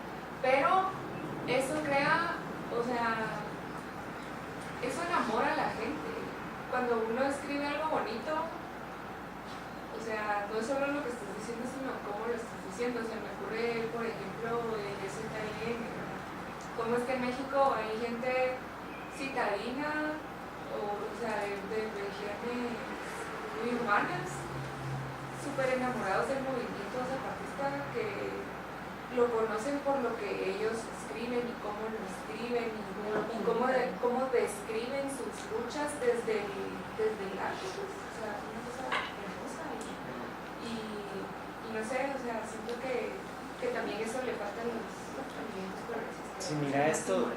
Pero eso crea, o sea, eso enamora a la gente. Cuando uno escribe algo bonito, o sea, no es solo lo que estás diciendo, sino cómo lo estás diciendo. O sea, me ocurre, por ejemplo, el STLN, ¿verdad? Cómo es que en México hay gente citadina, o sea, de regiones muy urbanas, súper enamorados del movimiento zapatista, que lo conocen por lo que ellos escriben y cómo lo escriben y cómo describen sus luchas desde el arte, pues, o sea, una cosa hermosa y no sé, o sea, siento que también eso le falta a los movimientos progresistas. Sí, mira, esto...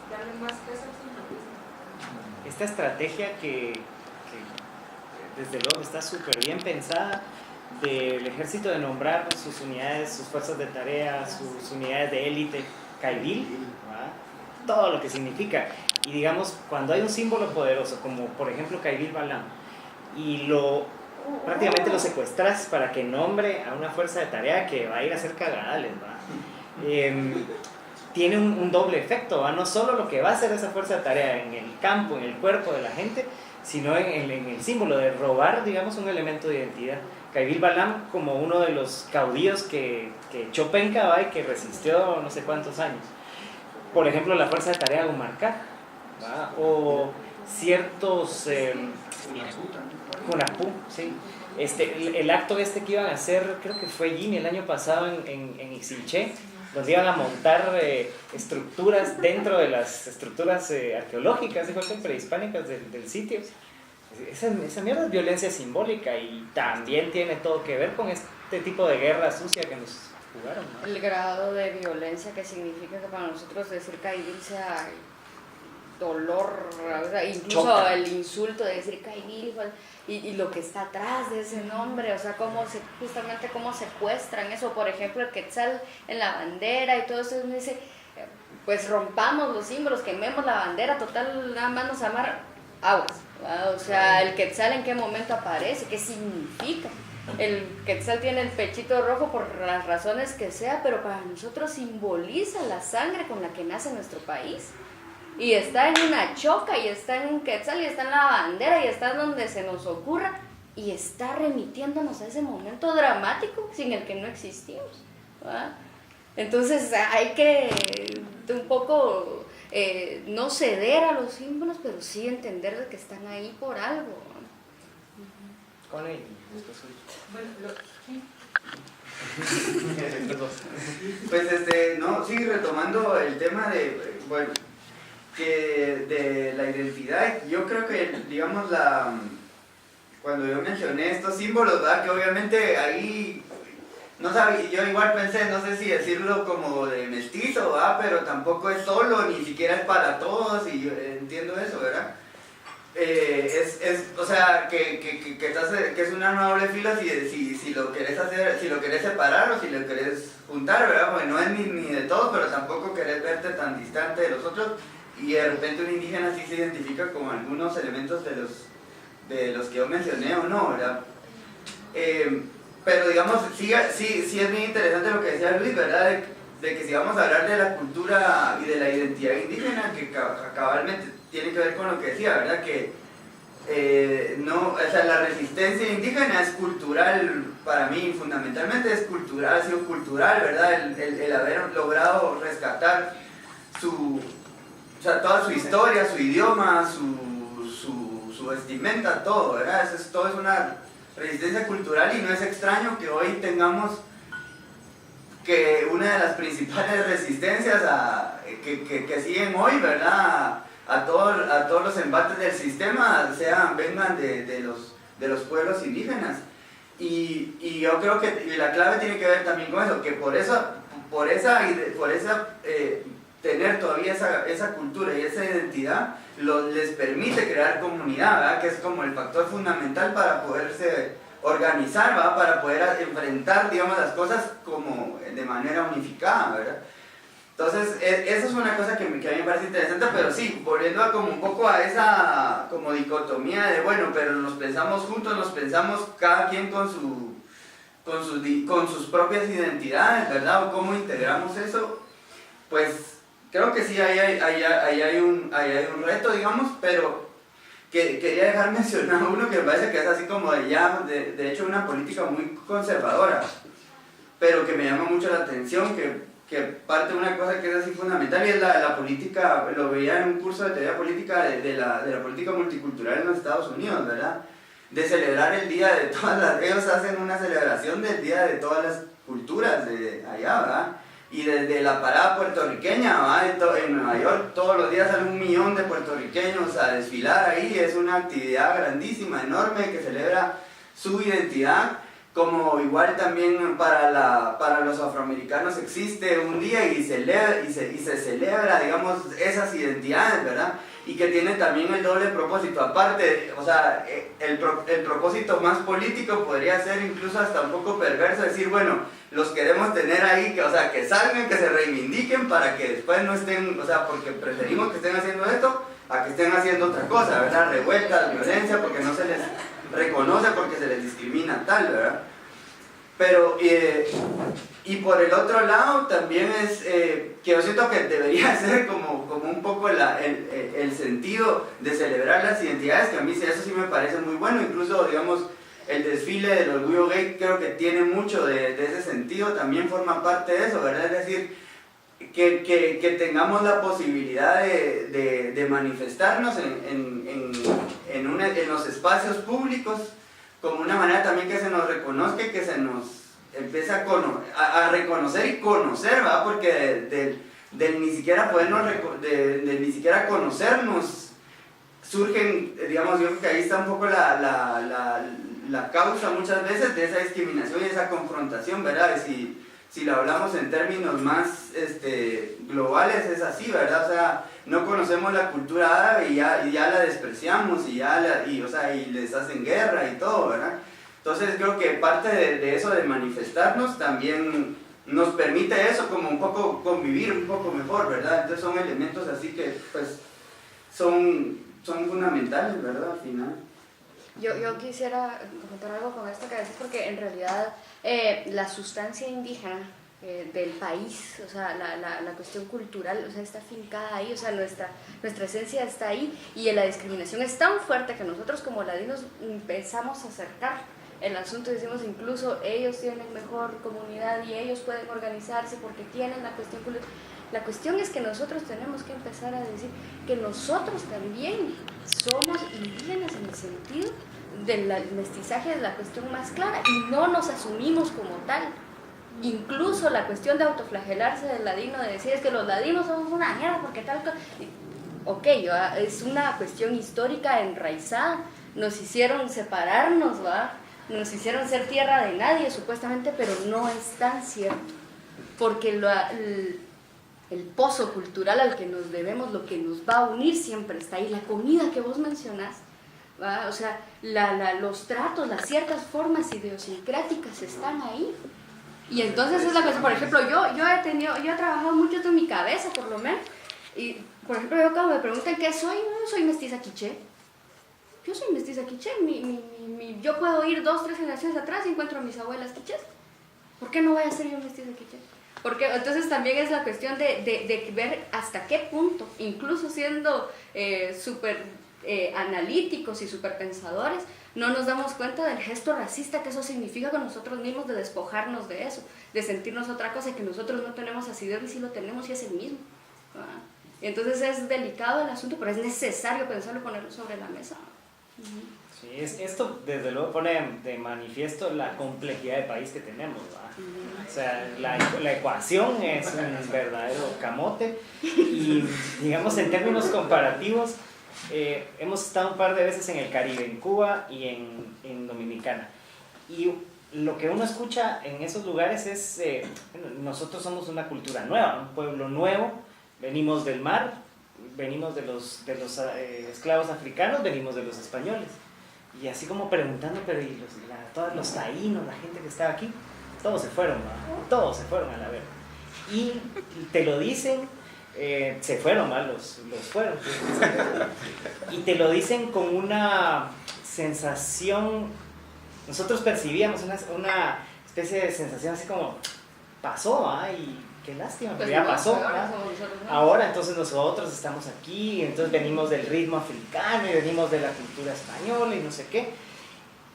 darle más peso al simbolismo. Esta estrategia que desde luego está súper bien pensada, del ejército de nombrar sus unidades, sus fuerzas de tarea, sus unidades de élite, Caibil, ¿verdad? Todo lo que significa. Y digamos, cuando hay un símbolo poderoso, como por ejemplo Caibil Balam, y prácticamente lo secuestras para que nombre a una fuerza de tarea que va a ir a hacer cagadales, ¿verdad? Tiene un doble efecto, ¿verdad? No solo lo que va a hacer esa fuerza de tarea en el campo, en el cuerpo de la gente, sino en el símbolo de robar, digamos, un elemento de identidad. Caibil Balam como uno de los caudillos que echó penca, ¿va? Y que resistió no sé cuántos años. Por ejemplo, la fuerza de tarea de Humarcaj, ¿va? O ciertos... Cunapú, sí. El acto que iban a hacer, creo que fue Jimmy el año pasado en Ixilché, donde iban a montar estructuras dentro de las estructuras arqueológicas, prehispánicas del sitio. Esa mierda es violencia simbólica y también tiene todo que ver con este tipo de guerra sucia que nos jugaron, ¿no? El grado de violencia que significa que para nosotros decir Caibil sea dolor, o sea, incluso choca. El insulto de decir Caibil y lo que está atrás de ese nombre, o sea, justamente cómo secuestran eso, por ejemplo, el quetzal en la bandera y todo eso, uno dice, pues rompamos los símbolos, quememos la bandera, total, nada más nos amar aguas, ¿verdad? O sea, el quetzal en qué momento aparece, qué significa. El quetzal tiene el pechito rojo por las razones que sea, pero para nosotros simboliza la sangre con la que nace nuestro país. Y está en una choca, y está en un quetzal, y está en la bandera, y está donde se nos ocurra, y está remitiéndonos a ese momento dramático sin el que no existimos, ¿verdad? Entonces hay que un poco no ceder a los símbolos, pero sí entender de que están ahí por algo. Con él. Pues no, sí, retomando el tema de, bueno, que de la identidad, yo creo que, digamos, cuando yo mencioné estos símbolos, ¿verdad? Que obviamente ahí, no sabía, yo igual pensé, no sé si decirlo como de mestizo, ¿verdad? Pero tampoco es solo, ni siquiera es para todos, y yo entiendo eso, ¿verdad? O sea, que es una doble fila si lo querés hacer, si lo querés separar o si lo querés juntar, ¿verdad? Porque no es ni de todos, pero tampoco querés verte tan distante de los otros, y de repente un indígena sí se identifica con algunos elementos de los que yo mencioné o no, ¿verdad? Pero digamos, sí es muy interesante lo que decía Luis, ¿verdad? De que si vamos a hablar de la cultura y de la identidad indígena, que cabalmente tiene que ver con lo que decía, ¿verdad? Que no, o sea, la resistencia indígena es cultural, para mí fundamentalmente es cultural, ha sido cultural, ¿verdad? El haber logrado rescatar o sea, toda su historia, su idioma, su vestimenta, todo, ¿verdad? Todo es una resistencia cultural y no es extraño que hoy tengamos que una de las principales resistencias que siguen hoy, ¿verdad? A todos los embates del sistema vengan de los pueblos indígenas. Y yo creo que la clave tiene que ver también con eso, que por tener todavía esa cultura y esa identidad les permite crear comunidad, ¿verdad? Que es como el factor fundamental para poderse organizar, ¿verdad? Para poder enfrentar, digamos, las cosas como de manera unificada, ¿verdad? Entonces, esa es una cosa que a mí me parece interesante, pero sí, volviendo como un poco a esa como dicotomía de, bueno, pero nos pensamos juntos, nos pensamos cada quien con sus propias identidades, ¿verdad? O cómo integramos eso, pues creo que sí, ahí hay un reto, digamos, pero quería dejar mencionado uno que me parece que es así como de hecho una política muy conservadora, pero que me llama mucho la atención, que parte de una cosa que es así fundamental, y es la política, lo veía en un curso de teoría política de la política multicultural en los Estados Unidos, ¿verdad? De celebrar el día de ellos hacen una celebración del día de todas las culturas de allá, ¿verdad? Y desde la parada puertorriqueña, ¿verdad? En Nueva York todos los días salen 1 millón de puertorriqueños a desfilar ahí, es una actividad grandísima, enorme, que celebra su identidad. Como igual también para los afroamericanos existe un día y se celebra, digamos, esas identidades, ¿verdad? Y que tiene también el doble propósito. Aparte, o sea, el propósito más político podría ser incluso hasta un poco perverso, decir, bueno, los queremos tener ahí, que salgan, que se reivindiquen para que después no estén, o sea, porque preferimos que estén haciendo esto a que estén haciendo otra cosa, ¿verdad? Revueltas, violencia, porque no se les reconoce, porque se les discrimina tal, ¿verdad? Pero, y por el otro lado también es que yo siento que debería ser como un poco el sentido de celebrar las identidades, que a mí eso sí me parece muy bueno, incluso digamos el desfile del orgullo gay creo que tiene mucho de ese sentido, también forma parte de eso, ¿verdad? Es decir, que tengamos la posibilidad de manifestarnos en los espacios públicos, como una manera también que se nos reconozca y que se nos empiece a reconocer y conocer, ¿verdad? Porque del ni siquiera ni siquiera conocernos surgen, digamos, yo creo que ahí está un poco la causa muchas veces de esa discriminación y esa confrontación, ¿verdad? Si lo hablamos en términos más globales es así, ¿verdad? O sea, no conocemos la cultura árabe y ya la despreciamos y les hacen guerra y todo, ¿verdad? Entonces creo que parte de eso de manifestarnos también nos permite eso, como un poco convivir un poco mejor, ¿verdad? Entonces son elementos así que pues son fundamentales, ¿verdad? Al final. Yo quisiera comentar algo con esto que decís, porque en realidad la sustancia indígena del país, o sea, la cuestión cultural, o sea, está afincada ahí, o sea, nuestra esencia está ahí, y la discriminación es tan fuerte que nosotros como ladinos empezamos a acercar el asunto y decimos incluso ellos tienen mejor comunidad y ellos pueden organizarse porque tienen la cuestión cultural. La cuestión es que nosotros tenemos que empezar a decir que nosotros también somos indígenas en el sentido del mestizaje, es la cuestión más clara, y no nos asumimos como tal. Incluso la cuestión de autoflagelarse del ladino, de decir es que los ladinos somos una mierda porque tal cosa. Ok, es una cuestión histórica enraizada, nos hicieron separarnos, ¿va? Nos hicieron ser tierra de nadie supuestamente, pero no es tan cierto, porque el pozo cultural al que nos debemos, lo que nos va a unir siempre está ahí, la comida que vos mencionás, ¿va? O sea, los tratos, las ciertas formas idiosincráticas están ahí. Y entonces es la cosa, por ejemplo, yo he trabajado mucho esto en mi cabeza, por lo menos, y por ejemplo, yo cuando me preguntan qué soy, no soy mestiza quiché. Yo soy mestiza quiché, yo puedo ir 2, 3 generaciones atrás y encuentro a mis abuelas quichés. ¿Por qué no voy a ser yo mestiza quiché? Porque entonces también es la cuestión de ver hasta qué punto, incluso siendo súper analíticos y superpensadores, no nos damos cuenta del gesto racista que eso significa con nosotros mismos, de despojarnos de eso, de sentirnos otra cosa, que nosotros no tenemos asidero y sí lo tenemos y es el mismo. Entonces es delicado el asunto, pero es necesario pensarlo y ponerlo sobre la mesa. Sí, esto desde luego pone de manifiesto la complejidad de país que tenemos, ¿verdad? O sea, la ecuación es un verdadero camote y digamos en términos comparativos hemos estado un par de veces en el Caribe, en Cuba y en Dominicana, y lo que uno escucha en esos lugares es bueno, nosotros somos una cultura nueva, un pueblo nuevo, venimos del mar, venimos de los esclavos africanos, venimos de los españoles. Y así como preguntando, pero ¿y todos los taínos, la gente que estaba aquí? Todos se fueron, ¿no? Todos se fueron a la verga. Y te lo dicen, se fueron, ¿no? Los fueron. Y te lo dicen con una sensación, nosotros percibíamos una especie de sensación así como, pasó, ¿ah? Y qué lástima, pero ya pasó. Ahora entonces nosotros estamos aquí, entonces venimos del ritmo africano y venimos de la cultura española y no sé qué.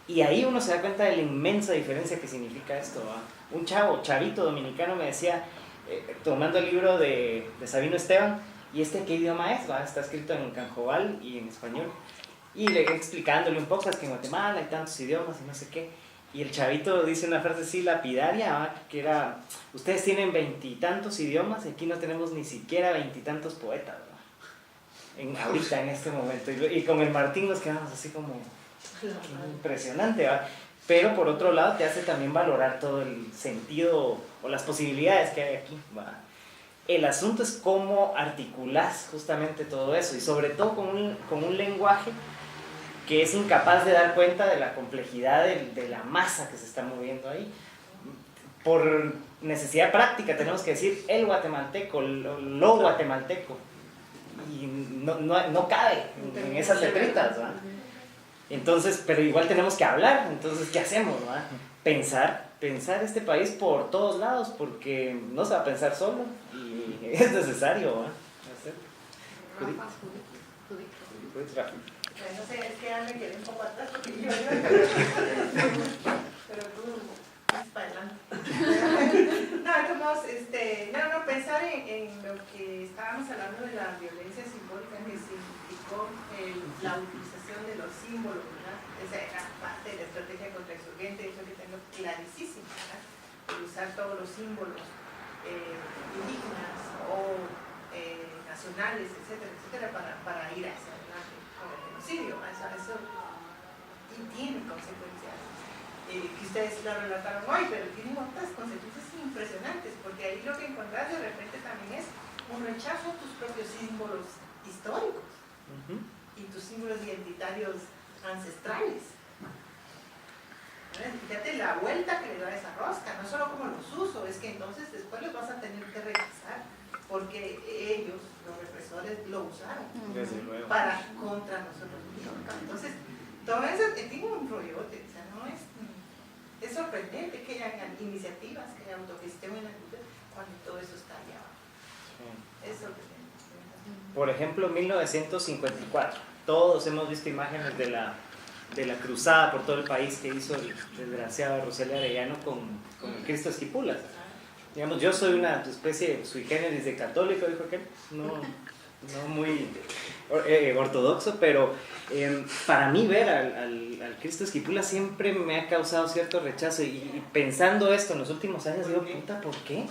Y ahí uno se da cuenta de la inmensa diferencia que significa esto, ¿va? Un chavito dominicano me decía, tomando el libro de Sabino Esteban, ¿y qué idioma es? ¿Va? Está escrito en canjobal y en español. Y le explicándole un poco, es que en Guatemala hay tantos idiomas y no sé qué. Y el chavito dice una frase así lapidaria, ¿va? Que era, ustedes tienen 20 y tantos idiomas y aquí no tenemos ni siquiera 20 y tantos poetas, ¿va? Ahorita, en este momento. Y con el Martín nos quedamos así como, impresionante, ¿va? Pero por otro lado te hace también valorar todo el sentido o las posibilidades que hay aquí, ¿va? El asunto es cómo articulas justamente todo eso y sobre todo con un lenguaje que es incapaz de dar cuenta de la complejidad de la masa que se está moviendo ahí. Por necesidad práctica tenemos que decir el guatemalteco, lo guatemalteco, y no cabe en esas letritas, ¿va? Entonces, pero igual tenemos que hablar, entonces ¿qué hacemos, va? Pensar este país por todos lados, porque no se va a pensar solo y es necesario, ¿va? No sé, es que ya me quedé un poco atrás porque yo pero tú vas para adelante. Pensar en lo que estábamos hablando de la violencia simbólica que significó la utilización de los símbolos, ¿verdad? Esa era parte de la estrategia contrainsurgente, eso que tengo clarísimo, ¿verdad? El usar todos los símbolos indígenas o nacionales, etcétera, etcétera, para ir a ese genocidio, eso y tiene consecuencias que ustedes lo relataron hoy, pero tiene otras consecuencias impresionantes, porque ahí lo que encontrás de repente también es un rechazo a tus propios símbolos históricos y tus símbolos identitarios ancestrales. Fíjate la vuelta que le da esa rosca, no solo como los uso, es que entonces después los vas a tener que rechazar, porque ellos, los represores, lo usaron para contra nosotros mismos. Entonces, todo eso tiene un rollote, o sea, no es sorprendente que haya iniciativas, que haya autogestión en la cultura, cuando todo eso está allá abajo. Sí. Es sorprendente. Por ejemplo, 1954, todos hemos visto imágenes de la cruzada por todo el país que hizo el desgraciado Rogelio Arellano con el Cristo Esquipulas. Digamos, yo soy una especie sui generis de católico, dijo aquel, no muy ortodoxo, pero para mí ver al Cristo Esquipulas siempre me ha causado cierto rechazo y pensando esto en los últimos años digo, puta, ¿por qué?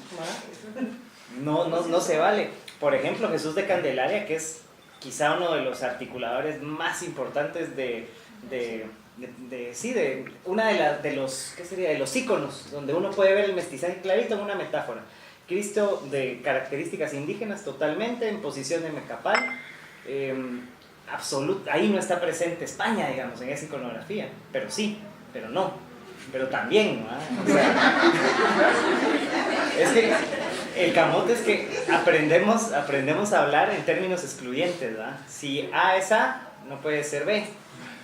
No se vale. Por ejemplo, Jesús de Candelaria, que es quizá uno de los articuladores más importantes de los íconos, donde uno puede ver el mestizaje clarito en una metáfora. Cristo de características indígenas totalmente, en posición de mecapal, ahí no está presente España, digamos, en esa iconografía, pero sí, pero no, pero también, ¿no? O sea, es que el camote es que aprendemos a hablar en términos excluyentes, ¿verdad? Si A es A, no puede ser B.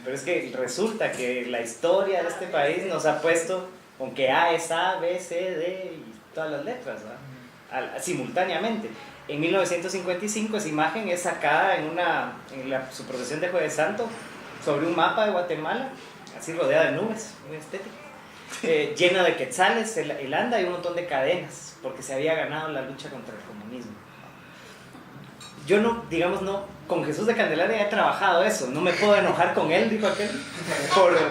Pero es que resulta que la historia de este país nos ha puesto con que A es A, B, C, D y todas las letras, ¿verdad? Simultáneamente. En 1955 esa imagen es sacada su procesión de Jueves Santo sobre un mapa de Guatemala, así rodeada de nubes, muy estética, llena de quetzales, el anda y un montón de cadenas, porque se había ganado la lucha contra el comunismo. Yo no, digamos, no, con Jesús de Candelaria he trabajado eso, no me puedo enojar con él, dijo aquel,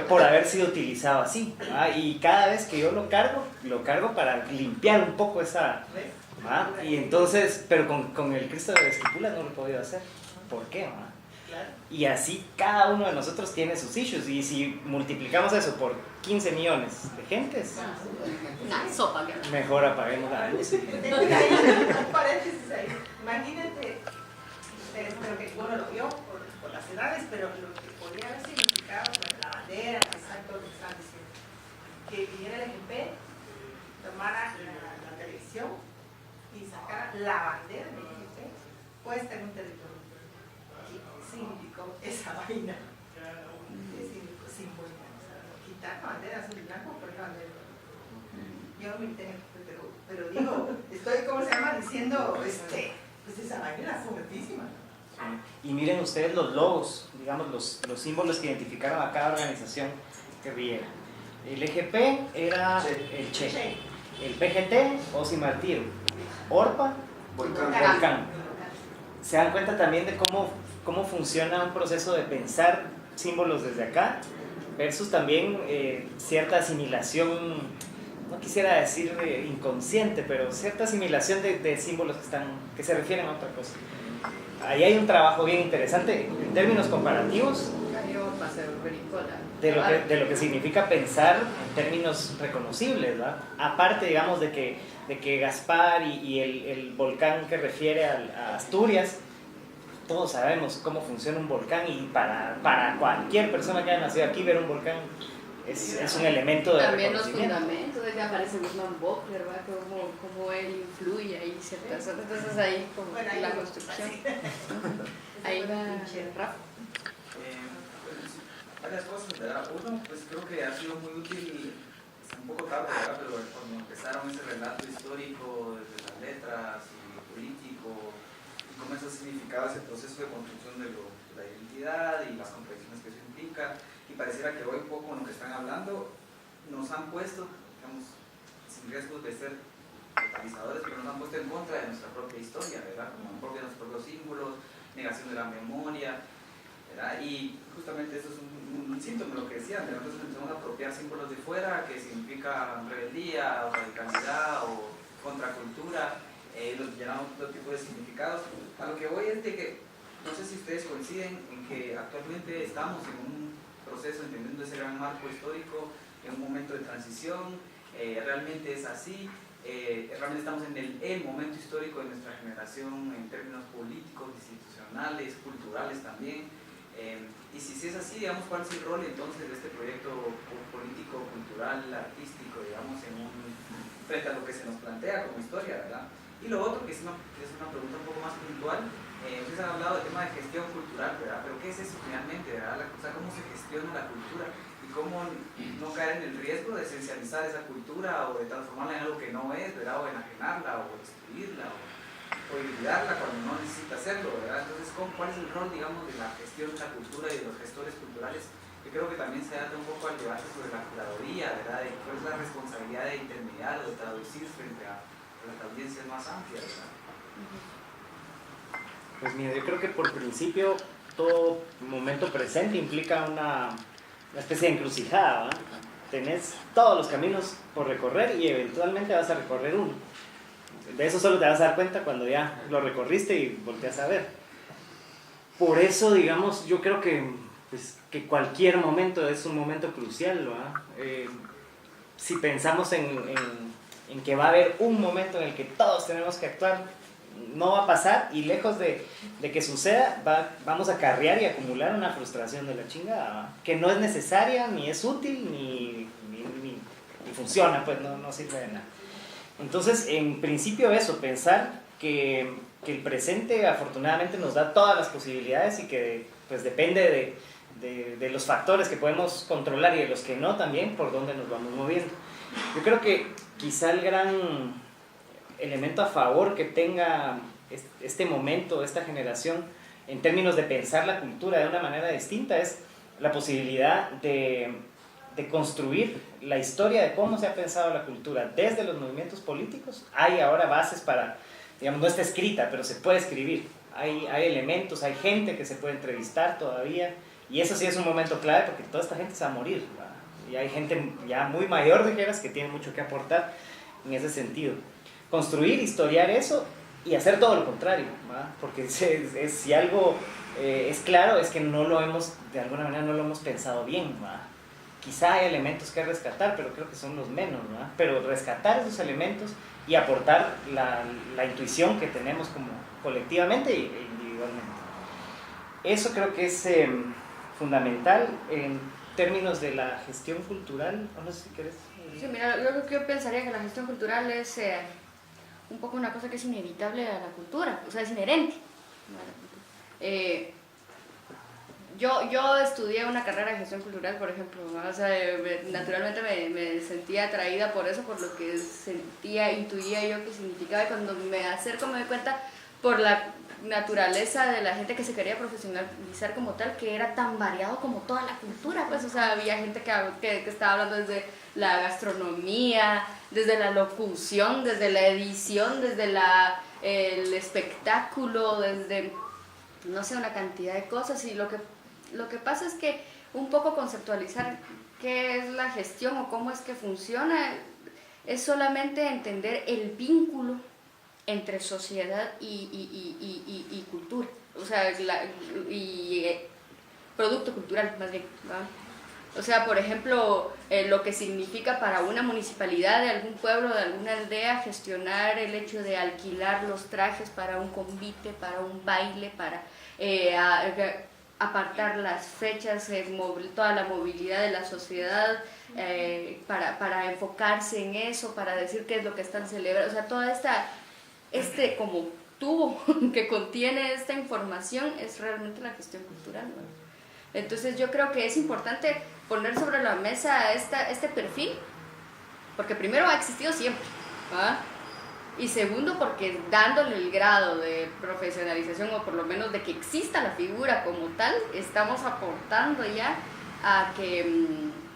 por haber sido utilizado así. Y cada vez que yo lo cargo para limpiar un poco esa... Y entonces, pero con el Cristo de la Esquipula no lo he podido hacer. ¿Por qué? Y así cada uno de nosotros tiene sus issues, y si multiplicamos eso por 15 millones de gentes, Una sopa, mejor apaguemos la luz. Un paréntesis ahí. Imagínate, pero que uno lo vio por las edades, pero lo que podría haber significado la bandera, exacto lo que están diciendo, que viniera el EGP, tomara la televisión y sacara la bandera del EGP puesta en un territorio. ¿Qué significó esa vaina? ¿Qué significó simbólica? O sea, quitar la bandera azul y blanco por la bandera. Yo no me entiendo, pero digo, estoy, ¿cómo se llama? Diciendo, pues esa vaina es fuertísima. Y miren ustedes los logos, digamos, los símbolos que identificaron a cada organización guerrillera. El EGP era el Che, el PGT, Osi Martiro, ORPA, Volcán. Se dan cuenta también de cómo funciona un proceso de pensar símbolos desde acá, versus también cierta asimilación, no quisiera decir inconsciente, pero cierta asimilación de símbolos que se refieren a otra cosa. Ahí hay un trabajo bien interesante en términos comparativos de lo que significa pensar en términos reconocibles, ¿verdad? Aparte, digamos, de que Gaspar y el volcán que refiere a Asturias, todos sabemos cómo funciona un volcán, y para cualquier persona que haya nacido aquí, ver un volcán es un elemento de también los reconocimiento. fundamentos, de que aparece Guzmán Bockler, ¿verdad? Cómo él influye ahí ciertas cosas. Entonces ahí como la construcción. Ahí va Rafa. Varias cosas, ¿verdad? Uno, pues creo que ha sido muy útil, un poco tarde, ¿verdad? Pero cuando empezaron ese relato histórico desde las letras y lo político, y cómo eso significaba ese proceso de construcción de la identidad y las contradicciones que eso implica. Y pareciera que hoy poco en lo que están hablando nos han puesto, digamos, sin riesgos de ser totalizadores, pero nos han puesto en contra de nuestra propia historia, ¿verdad? Como en propia de nuestros propios símbolos, negación de la memoria, ¿verdad? Y justamente eso es un síntoma de lo que decían, ¿verdad? Entonces empezamos a apropiar símbolos de fuera que significan rebeldía o radicalidad o contracultura, los llenamos otro tipo de significados. A lo que voy es de que, no sé si ustedes coinciden en que actualmente estamos en un proceso, entendiendo ese gran marco histórico, en un momento de transición, realmente es así, realmente estamos en el momento histórico de nuestra generación en términos políticos, institucionales, culturales también, y si es así, digamos, ¿cuál es el rol entonces de este proyecto político, cultural, artístico, digamos, frente a lo que se nos plantea como historia, ¿verdad? Y lo otro, que es una pregunta un poco más puntual, ustedes han hablado del tema de gestión cultural, ¿verdad? Pero ¿qué es eso finalmente, verdad? O sea, ¿cómo se gestiona la cultura? Y cómo no caer en el riesgo de esencializar esa cultura o de transformarla en algo que no es, ¿verdad? O enajenarla o excluirla o olvidarla cuando no necesita hacerlo, ¿verdad? Entonces, ¿cuál es el rol, digamos, de la gestión de la cultura y de los gestores culturales? Que creo que también se da un poco al debate sobre la curaduría, ¿verdad? De cuál es la responsabilidad de intermediar o de traducir frente a las audiencias más amplias, ¿verdad? Pues mira, yo creo que por principio todo momento presente implica una especie de encrucijada, ¿verdad? Tenés todos los caminos por recorrer y eventualmente vas a recorrer uno. De eso solo te vas a dar cuenta cuando ya lo recorriste y volteas a ver. Por eso, digamos, yo creo que cualquier momento es un momento crucial, ¿verdad? Si pensamos en que va a haber un momento en el que todos tenemos que actuar, no va a pasar, y lejos de que suceda, vamos a acarrear y acumular una frustración de la chingada, ¿verdad? Que no es necesaria, ni es útil, ni funciona, pues no sirve de nada. Entonces, en principio eso, pensar que el presente afortunadamente nos da todas las posibilidades y que pues depende de los factores que podemos controlar y de los que no también, por dónde nos vamos moviendo. Yo creo que quizá el gran elemento a favor que tenga este momento, esta generación, en términos de pensar la cultura de una manera distinta, es la posibilidad de construir la historia de cómo se ha pensado la cultura desde los movimientos políticos. Hay ahora bases para, digamos, no está escrita, pero se puede escribir. Hay elementos, hay gente que se puede entrevistar todavía, y eso sí es un momento clave porque toda esta gente se va a morir, ¿verdad? Y hay gente ya muy mayor, dijeras, que tiene mucho que aportar en ese sentido. Construir, historiar eso y hacer todo lo contrario, ¿verdad? Porque si algo es claro es que no lo hemos, de alguna manera no lo hemos pensado bien, ¿verdad? Quizá hay elementos que rescatar, pero creo que son los menos, ¿verdad? Pero rescatar esos elementos y aportar la intuición que tenemos como colectivamente e individualmente. Eso creo que es fundamental en términos de la gestión cultural. No sé si querés. Sí, mira, yo pensaría que la gestión cultural es un poco una cosa que es inevitable a la cultura, o sea, es inherente a la cultura. Yo estudié una carrera de gestión cultural, por ejemplo, ¿no? O sea, naturalmente me sentía atraída por eso, por lo que intuía yo que significaba, y cuando me acerco me doy cuenta por la naturaleza de la gente que se quería profesionalizar como tal, que era tan variado como toda la cultura, pues, o sea, había gente que estaba hablando desde la gastronomía, desde la locución, desde la edición, desde el espectáculo, desde, no sé, una cantidad de cosas, y lo que pasa es que un poco conceptualizar qué es la gestión o cómo es que funciona es solamente entender el vínculo entre sociedad y cultura, o sea, producto cultural más bien, ¿verdad? O sea, por ejemplo, lo que significa para una municipalidad de algún pueblo, de alguna aldea, gestionar el hecho de alquilar los trajes para un convite, para un baile, para apartar las fechas, toda la movilidad de la sociedad, para enfocarse en eso, para decir qué es lo que están celebrando, o sea, toda este como tubo que contiene esta información es realmente la gestión cultural, ¿no? Entonces yo creo que es importante poner sobre la mesa este perfil, porque primero ha existido siempre, ¿verdad? Y segundo, porque dándole el grado de profesionalización, o por lo menos de que exista la figura como tal, estamos aportando ya a que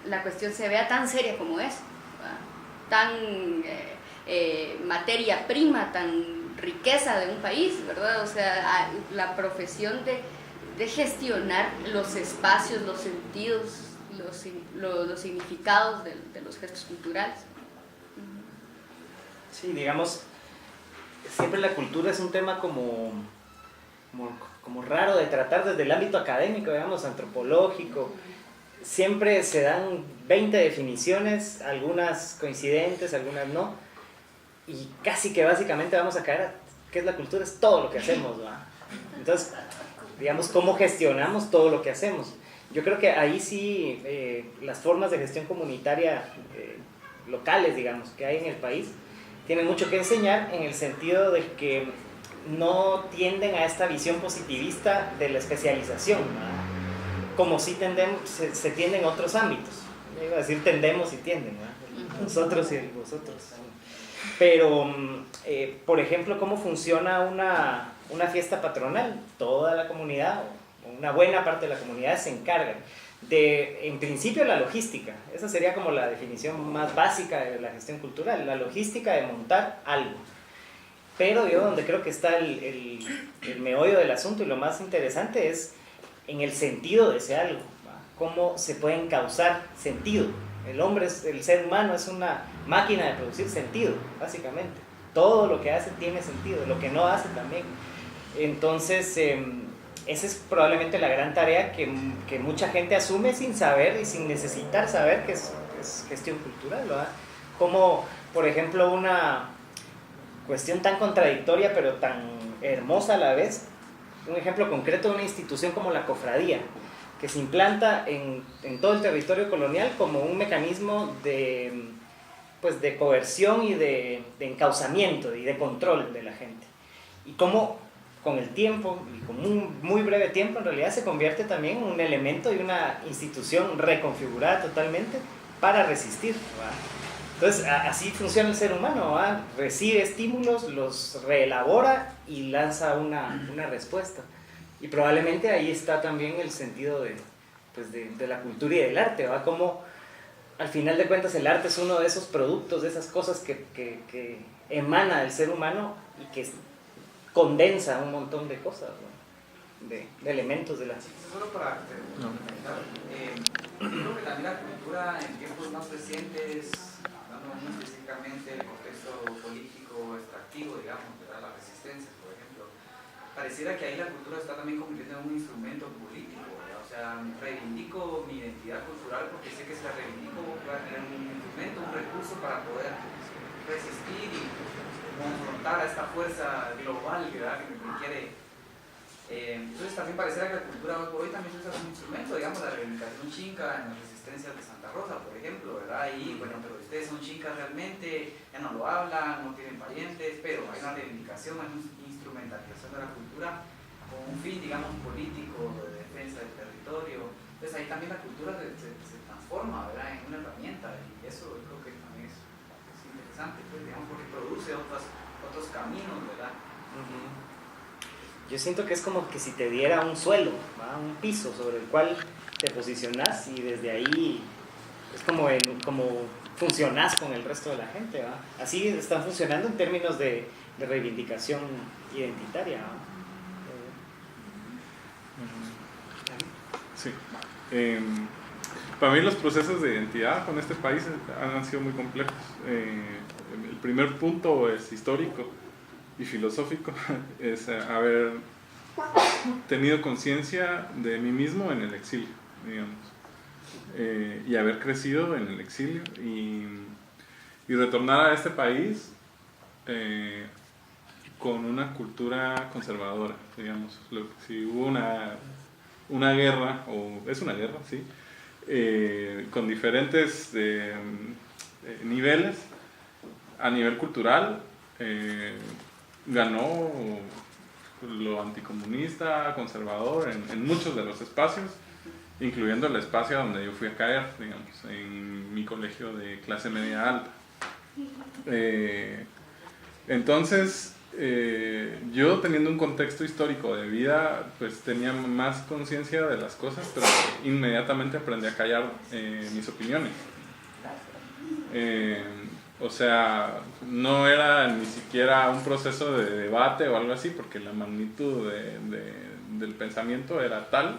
la cuestión se vea tan seria como es, ¿verdad? Tan materia prima, tan riqueza de un país, ¿verdad? O sea, la profesión de gestionar los espacios, los sentidos, los significados de los gestos culturales. Sí, digamos, siempre la cultura es un tema como raro de tratar desde el ámbito académico, digamos, antropológico. Siempre se dan 20 definiciones, algunas coincidentes, algunas no, y casi que básicamente vamos a caer a qué es la cultura, es todo lo que hacemos, ¿verdad? Entonces, digamos, cómo gestionamos todo lo que hacemos. Yo creo que ahí sí las formas de gestión comunitaria locales, digamos, que hay en el país, tienen mucho que enseñar en el sentido de que no tienden a esta visión positivista de la especialización, ¿verdad? Como sí se tiende en otros ámbitos. Iba a decir tendemos y tienden, ¿verdad? Nosotros y vosotros. Pero, por ejemplo, ¿cómo funciona una fiesta patronal? Toda la comunidad, o una buena parte de la comunidad, se encarga de, en principio, la logística. Esa sería como la definición más básica de la gestión cultural, la logística de montar algo. Pero yo donde creo que está el meollo del asunto y lo más interesante es en el sentido de ese algo, ¿va? Cómo se pueden causar sentido. El ser humano es una máquina de producir sentido, básicamente. Todo lo que hace tiene sentido, lo que no hace también. Entonces, esa es probablemente la gran tarea que mucha gente asume sin saber y sin necesitar saber que es gestión cultural, ¿verdad? Como, por ejemplo, una cuestión tan contradictoria pero tan hermosa a la vez, un ejemplo concreto de una institución como la cofradía, que se implanta en todo el territorio colonial como un mecanismo de coerción y de encauzamiento y de control de la gente. Y cómo con el tiempo, y con un muy breve tiempo, en realidad se convierte también en un elemento y una institución reconfigurada totalmente para resistir, ¿verdad? Entonces, así funciona el ser humano, ¿va? Recibe estímulos, los reelabora y lanza una respuesta. Y probablemente ahí está también el sentido de la cultura y del arte, ¿va? Como al final de cuentas el arte es uno de esos productos, de esas cosas que emana del ser humano y que condensa un montón de cosas, ¿no? de elementos de la... Solo para complementar, yo creo que también la cultura en tiempos más recientes, hablando muy específicamente del contexto político extractivo, digamos, ¿verdad? La resistencia, por ejemplo, pareciera que ahí la cultura está también convirtiendo en un instrumento político, ¿verdad? O sea, reivindico mi identidad cultural porque sé que si la reivindico voy a tener un instrumento, un recurso para poder resistir y confrontar a esta fuerza global, ¿verdad? Que me requiere. Entonces también pareciera que la cultura hoy por hoy también se usa como instrumento, digamos, la reivindicación chinca en las resistencias de Santa Rosa, por ejemplo, ¿verdad? Y bueno, pero ustedes son chincas realmente, ya no lo hablan, no tienen parientes, pero hay una reivindicación, hay una instrumentalización de la cultura con un fin, digamos, político, de defensa del territorio. Entonces ahí también la cultura se transforma, ¿verdad? En una herramienta, y eso yo creo que también es interesante, pues, digamos, porque produce otros caminos, ¿verdad? Yo siento que es como que si te diera un suelo, ¿va? Un piso sobre el cual te posicionas y desde ahí es como funcionas con el resto de la gente, ¿va? Así están funcionando en términos de reivindicación identitaria, ¿va? Sí. Para mí los procesos de identidad con este país han sido muy complejos. El primer punto es histórico y filosófico, es haber tenido conciencia de mí mismo en el exilio, digamos, y haber crecido en el exilio y retornar a este país con una cultura conservadora, digamos. Si hubo una guerra, o es una guerra, sí, con diferentes niveles, a nivel cultural, ganó lo anticomunista, conservador, en muchos de los espacios, incluyendo el espacio donde yo fui a caer, digamos, en mi colegio de clase media alta. Entonces, yo teniendo un contexto histórico de vida, pues tenía más conciencia de las cosas, pero inmediatamente aprendí a callar mis opiniones. O sea, no era ni siquiera un proceso de debate o algo así, porque la magnitud del pensamiento era tal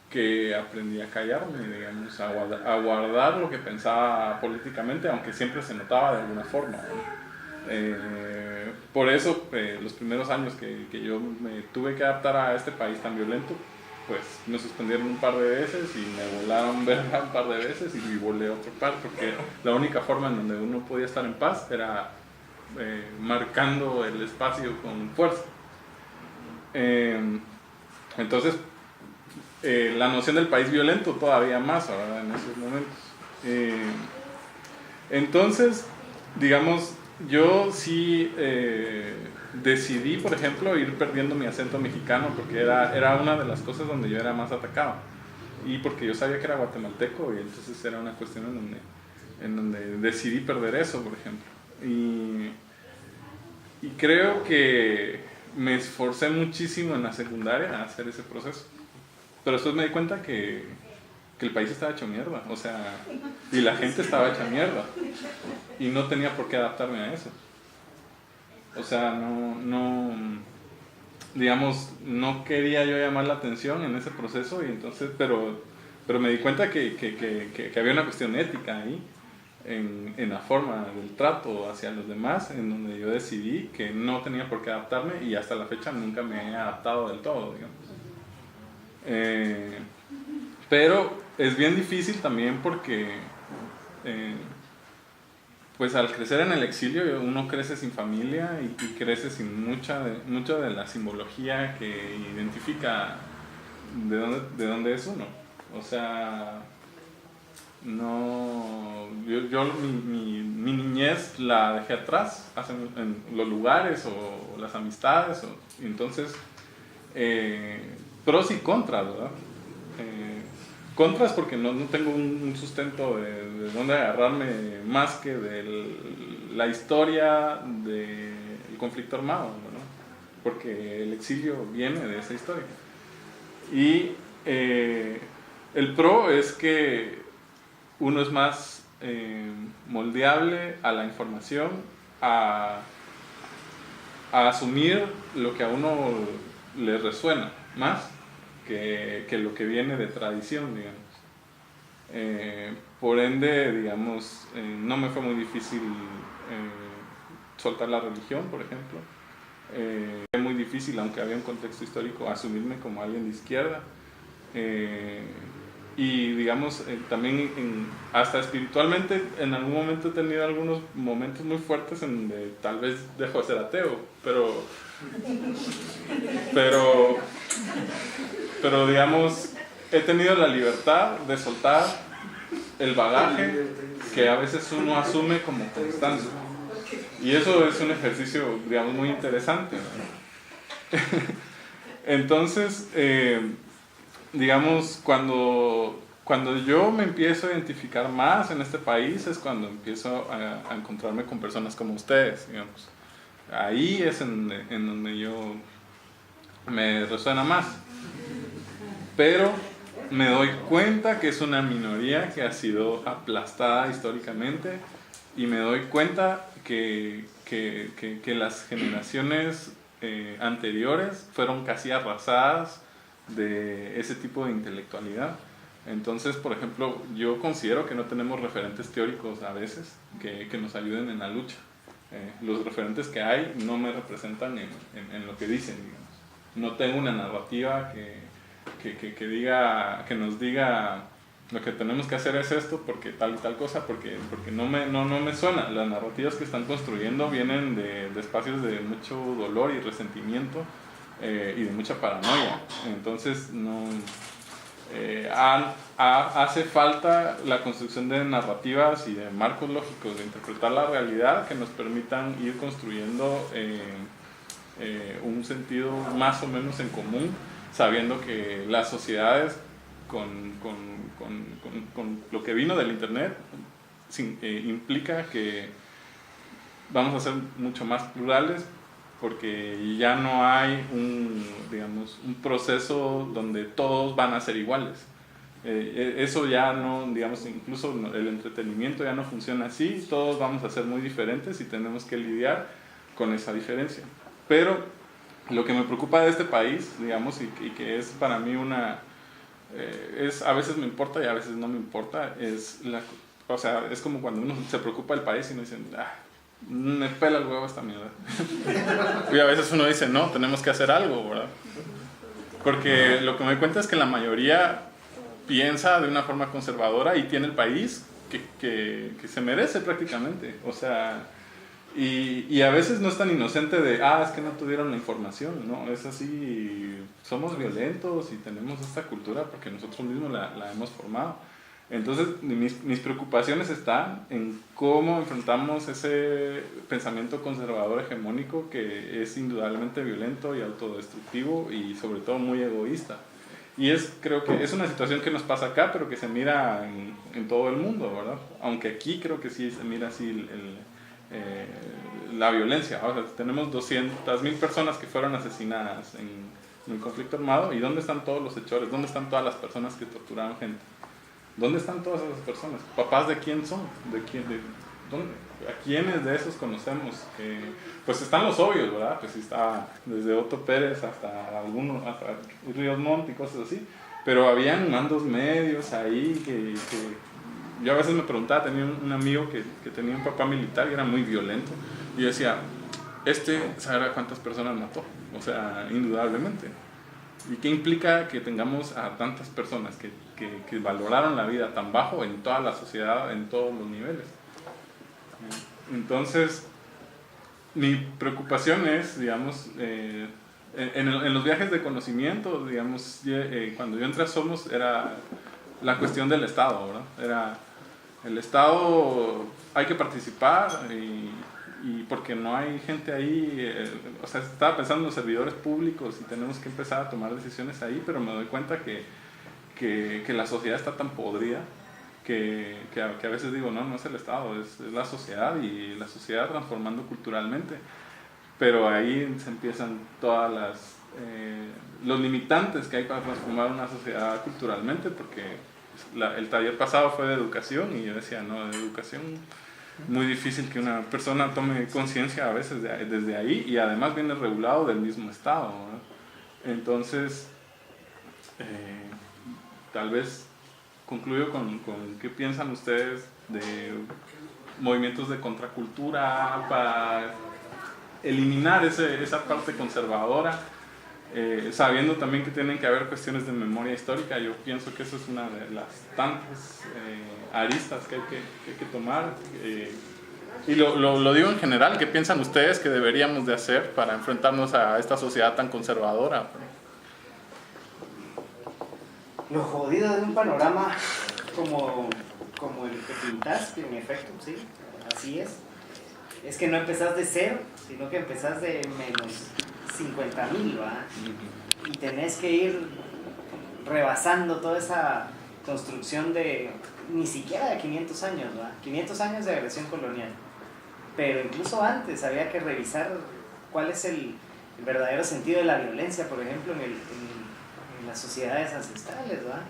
que aprendí a callarme, digamos, a guardar lo que pensaba políticamente, aunque siempre se notaba de alguna forma, ¿no? Por eso, los primeros años que yo me tuve que adaptar a este país tan violento, pues me suspendieron un par de veces y me volaron verga un par de veces y volé otro par, porque la única forma en donde uno podía estar en paz era marcando el espacio con fuerza. Entonces, la noción del país violento todavía más, ¿verdad? En esos momentos. Entonces, digamos, yo sí decidí, por ejemplo, ir perdiendo mi acento mexicano, porque era una de las cosas donde yo era más atacado, y porque yo sabía que era guatemalteco, y entonces era una cuestión en donde decidí perder eso, por ejemplo. Y creo que me esforcé muchísimo en la secundaria a hacer ese proceso, pero después me di cuenta que el país estaba hecho mierda, o sea, y la gente estaba hecha mierda, y no tenía por qué adaptarme a eso. O sea, digamos, no quería yo llamar la atención en ese proceso, y entonces, pero me di cuenta que había una cuestión ética ahí, en la forma del trato hacia los demás, en donde yo decidí que no tenía por qué adaptarme, y hasta la fecha nunca me he adaptado del todo, digamos. Pero es bien difícil también porque pues al crecer en el exilio uno crece sin familia y crece sin mucha de la simbología que identifica de dónde es uno. O sea, no, yo mi niñez la dejé atrás en los lugares o las amistades, y entonces pros y contras, ¿verdad? contras porque no tengo un sustento de dónde agarrarme más que de la historia del conflicto armado, ¿no? Porque el exilio viene de esa historia. Y el pro es que uno es más moldeable a la información, a asumir lo que a uno le resuena más que lo que viene de tradición, digamos. Por ende, digamos, no me fue muy difícil soltar la religión, por ejemplo. Fue muy difícil, aunque había un contexto histórico, asumirme como alguien de izquierda. Y digamos, también hasta espiritualmente, en algún momento he tenido algunos momentos muy fuertes en donde tal vez dejo de ser ateo, pero digamos, he tenido la libertad de soltar el bagaje que a veces uno asume como constante. Y eso es un ejercicio, digamos, muy interesante, ¿no? Entonces, digamos, cuando yo me empiezo a identificar más en este país es cuando empiezo a encontrarme con personas como ustedes, digamos. Ahí es en donde yo me resuena más. Pero me doy cuenta que es una minoría que ha sido aplastada históricamente y me doy cuenta que las generaciones anteriores fueron casi arrasadas de ese tipo de intelectualidad. Entonces, por ejemplo, yo considero que no tenemos referentes teóricos a veces que nos ayuden en la lucha. Los referentes que hay no me representan en lo que dicen, digamos. No tengo una narrativa que nos diga lo que tenemos que hacer es esto porque tal y tal cosa, porque no me suena. Las narrativas que están construyendo vienen de espacios de mucho dolor y resentimiento y de mucha paranoia. Entonces hace falta la construcción de narrativas y de marcos lógicos de interpretar la realidad que nos permitan ir construyendo un sentido más o menos en común, sabiendo que las sociedades con lo que vino del internet implica que vamos a ser mucho más plurales porque ya no hay un proceso donde todos van a ser iguales. Eso ya no, digamos, incluso el entretenimiento ya no funciona así, todos vamos a ser muy diferentes y tenemos que lidiar con esa diferencia. Pero lo que me preocupa de este país, digamos, y que es para mí a veces me importa y a veces no me importa, es como cuando uno se preocupa del país y uno dice, me pela el huevo esta mierda. Y a veces uno dice, no, tenemos que hacer algo, ¿verdad? Porque lo que me doy cuenta es que la mayoría piensa de una forma conservadora y tiene el país que se merece prácticamente. O sea, y a veces no es tan inocente de, es que no tuvieron la información, no, es así, somos violentos y tenemos esta cultura porque nosotros mismos la hemos formado. Entonces mis preocupaciones están en cómo enfrentamos ese pensamiento conservador hegemónico que es indudablemente violento y autodestructivo y sobre todo muy egoísta. Y creo que es una situación que nos pasa acá, pero que se mira en todo el mundo, ¿verdad? Aunque aquí creo que sí se mira así la violencia. O sea, tenemos 200.000 personas que fueron asesinadas en el conflicto armado. ¿Y dónde están todos los hechores? ¿Dónde están todas las personas que torturaron gente? ¿Dónde están todas esas personas? ¿Papás de quién son? ¿Dónde? ¿A quiénes de esos conocemos? Pues están los obvios, ¿verdad? Pues está desde Otto Pérez hasta Ríos Montt y cosas así. Pero habían mandos medios ahí que yo a veces me preguntaba, tenía un amigo que tenía un papá militar y era muy violento. Y yo decía, ¿sabrá cuántas personas mató? O sea, indudablemente. ¿Y qué implica que tengamos a tantas personas que valoraron la vida tan bajo en toda la sociedad, en todos los niveles? Entonces, mi preocupación es, digamos, en los viajes de conocimiento, digamos, cuando yo entré a Somos era la cuestión del Estado, ¿verdad? Era el Estado, hay que participar y porque no hay gente ahí, o sea, estaba pensando en los servidores públicos y tenemos que empezar a tomar decisiones ahí, pero me doy cuenta que que la sociedad está tan podrida que a veces digo, no es el Estado, es la sociedad, y la sociedad transformando culturalmente. Pero ahí se empiezan todas los limitantes que hay para transformar una sociedad culturalmente, porque el taller pasado fue de educación y yo decía, no, de educación muy difícil que una persona tome conciencia a veces desde ahí, y además viene regulado del mismo Estado, ¿no? Entonces, tal vez concluyo con qué piensan ustedes de movimientos de contracultura para eliminar esa parte conservadora, sabiendo también que tienen que haber cuestiones de memoria histórica. Yo pienso que eso es una de las tantas aristas que hay que tomar. Y lo digo en general, ¿qué piensan ustedes que deberíamos de hacer para enfrentarnos a esta sociedad tan conservadora? Lo jodido de un panorama como el que pintas, que en efecto, sí, así es que no empezás de cero, sino que empezás de menos 50.000, ¿va? Y tenés que ir rebasando toda esa construcción de ni siquiera de 500 años, ¿va? 500 años de agresión colonial, pero incluso antes había que revisar cuál es el verdadero sentido de la violencia, por ejemplo, en las sociedades ancestrales, ¿va?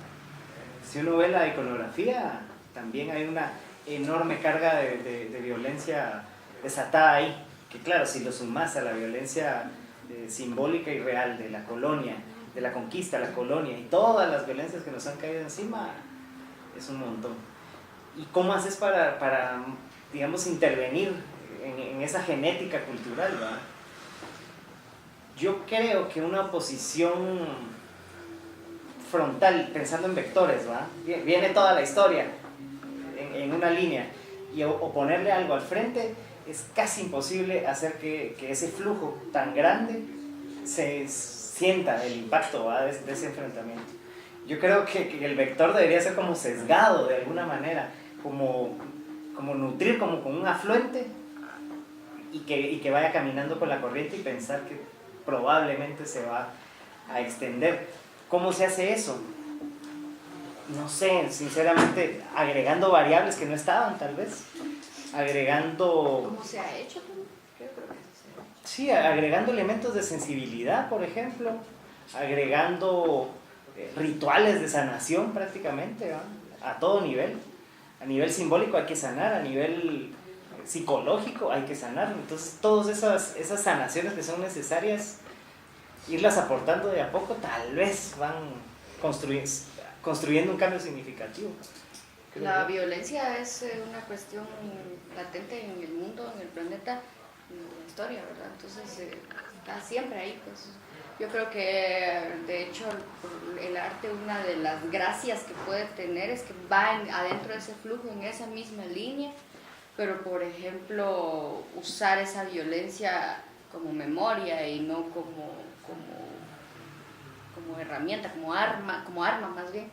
Si uno ve la iconografía, también hay una enorme carga de violencia desatada ahí, que claro, si lo sumas a la violencia simbólica y real de la colonia, de la conquista, la colonia y todas las violencias que nos han caído encima, es un montón. ¿Y cómo haces para digamos, intervenir en esa genética cultural, ¿va? Yo creo que una oposición frontal, pensando en vectores, ¿va? Viene toda la historia en una línea, y oponerle algo al frente es casi imposible hacer que ese flujo tan grande se sienta el impacto, ¿va? de ese enfrentamiento. Yo creo que el vector debería ser como sesgado de alguna manera, como nutrir como con un afluente, y que vaya caminando con la corriente y pensar que probablemente se va a extender. ¿Cómo se hace eso? No sé, sinceramente, agregando variables que no estaban, tal vez. Agregando... ¿Cómo se ha hecho? Creo que sí, agregando elementos de sensibilidad, por ejemplo. Agregando rituales de sanación prácticamente, ¿no? A todo nivel. A nivel simbólico hay que sanar, a nivel psicológico hay que sanar. Entonces, todas esas sanaciones que son necesarias, irlas aportando de a poco, tal vez van construyendo un cambio significativo. La violencia es una cuestión latente en el mundo, en el planeta, en la historia, ¿verdad? Entonces está siempre ahí, pues. Yo creo que, de hecho, el arte, una de las gracias que puede tener es que va adentro de ese flujo, en esa misma línea, pero, por ejemplo, usar esa violencia como memoria y no como herramienta, como arma más bien,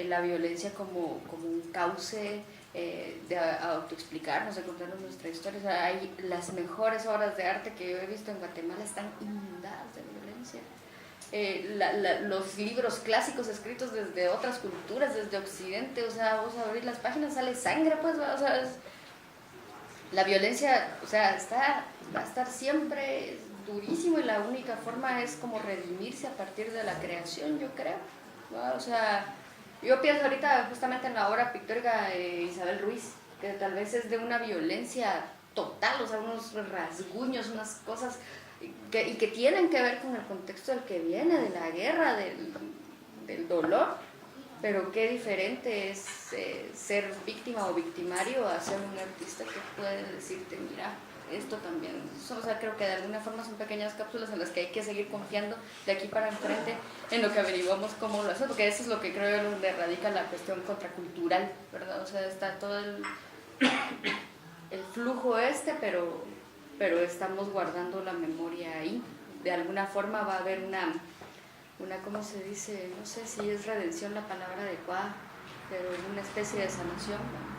la violencia como un cauce de autoexplicarnos, de contarnos nuestra historia. O sea, las mejores obras de arte que yo he visto en Guatemala están inundadas de violencia. Los libros clásicos escritos desde otras culturas, desde Occidente, o sea, vos abrís las páginas, sale sangre, pues, o sea, la violencia, o sea, va a estar siempre durísimo, y la única forma es como redimirse a partir de la creación, yo creo, ¿no? O sea, yo pienso ahorita justamente en la obra pictórica de Isabel Ruiz, que tal vez es de una violencia total, o sea, unos rasguños, unas cosas que tienen que ver con el contexto del que viene, de la guerra, del dolor, pero qué diferente es ser víctima o victimario a ser un artista que puede decirte, mira, esto también, o sea, creo que de alguna forma son pequeñas cápsulas en las que hay que seguir confiando de aquí para enfrente en lo que averiguamos cómo lo hacemos, porque eso es lo que creo yo donde radica la cuestión contracultural, ¿verdad? O sea, está todo el flujo pero estamos guardando la memoria ahí. De alguna forma va a haber una ¿cómo se dice? No sé si es redención la palabra adecuada, pero una especie de sanación, ¿no?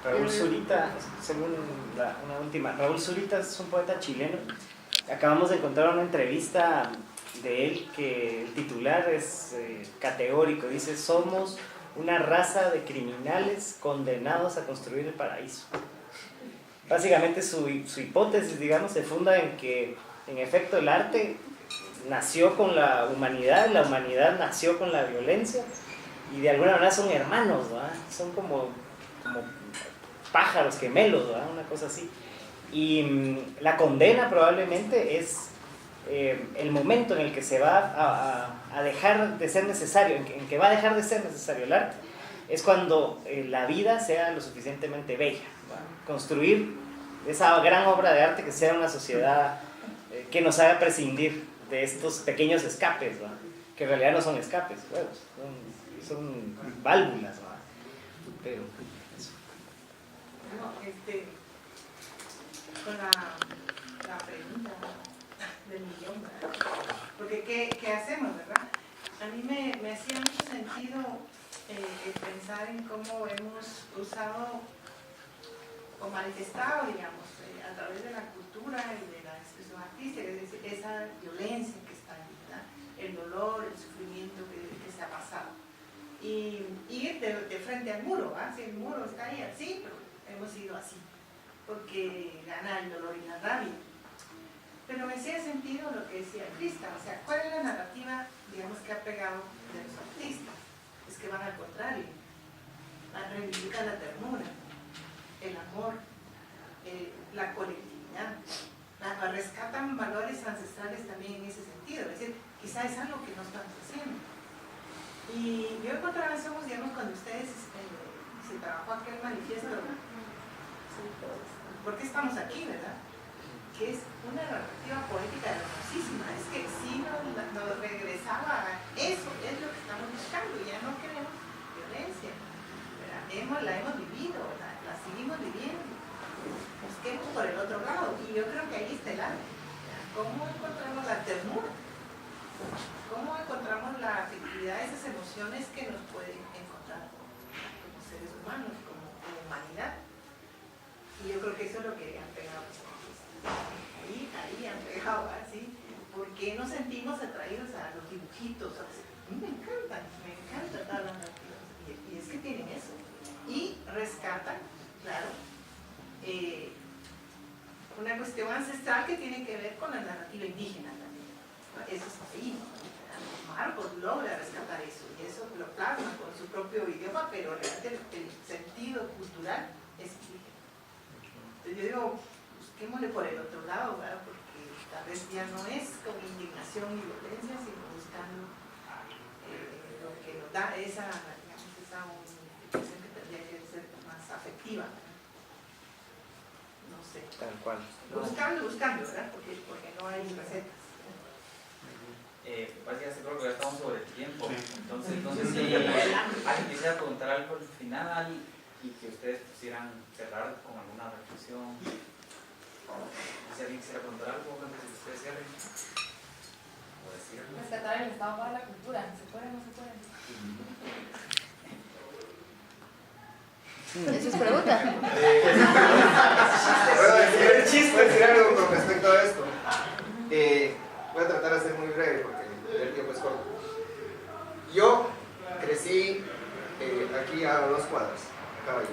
Raúl Zurita, según una última, Raúl Zurita es un poeta chileno. Acabamos de encontrar una entrevista de él, que el titular es categórico, dice: somos una raza de criminales condenados a construir el paraíso. Básicamente su hipótesis, digamos, se funda en que, en efecto, el arte nació con la humanidad nació con la violencia, y de alguna manera son hermanos, ¿verdad? Son como pájaros gemelos, ¿verdad? Una cosa así. Y la condena probablemente es el momento en el que se va a dejar de ser necesario, en que va a dejar de ser necesario el arte, es cuando la vida sea lo suficientemente bella, ¿verdad? Construir esa gran obra de arte que sea una sociedad que nos haga prescindir de estos pequeños escapes, ¿verdad? Que en realidad no son escapes, bueno, son válvulas, ¿verdad? Pero eso. No, con la pregunta del millón, ¿verdad? Porque ¿qué hacemos, verdad? A mí me hacía mucho sentido pensar en cómo hemos usado o manifestado, digamos, a través de la cultura y de la expresión artística, es decir, esa violencia que está ahí, ¿verdad? El dolor, el sufrimiento que se ha pasado. Y ir de frente al muro, ¿verdad? Si el muro está ahí así, pero hemos ido así, porque gana el dolor y la rabia. Pero me hacía sentido lo que decía Krista, o sea, ¿cuál es la narrativa, digamos, que ha pegado de los artistas? Es que van al contrario, reivindican la ternura, el amor, la colectividad, rescatan valores ancestrales también en ese sentido, es decir, quizá es algo que no estamos haciendo. Y yo encontraba eso, digamos, cuando ustedes se trabajó aquel manifiesto, ¿por qué estamos aquí, verdad? Que es una narrativa poética hermosísima, es que sí nos regresaba a eso, es lo que estamos buscando, ya no queremos violencia, la hemos vivido, la seguimos viviendo, busquemos por el otro lado, y yo creo que ahí está el arte, ¿cómo encontramos la ternura? ¿Cómo encontramos la afectividad, esas emociones que nos pueden encontrar como seres humanos, como humanidad? Y yo creo que eso es lo que han pegado los artistas. Ahí han pegado, ¿sí? ¿Por qué nos sentimos atraídos a los dibujitos? A mí me encantan todas las narrativas. Y es que tienen eso. Y rescatan, claro, una cuestión ancestral que tiene que ver con la narrativa indígena también. Eso está ahí, ¿no? Marcos logra rescatar eso y eso lo plasma con su propio idioma, pero realmente el sentido cultural es indígena. Entonces yo digo, busquémosle por el otro lado, ¿verdad? Porque tal vez ya no es con indignación y violencia, sino buscando lo que nos da esa unificación que tendría que ser más afectiva. No sé. Tal cual. Buscando, ¿verdad? Porque no hay recetas. Básicamente creo que ya estamos sobre el tiempo, entonces no sé si alguien quisiera preguntar algo al final y que ustedes quisieran cerrar con alguna reflexión. Si alguien quisiera preguntar algo antes de que ustedes cierren o decir algo. Rescatar el Estado para la cultura, ¿se puede o no se puede? Eso es pregunta. Voy a decir algo con respecto a esto. Voy a tratar de ser muy breve porque el tiempo es corto. Yo crecí aquí a 2 cuadras, acá ahí.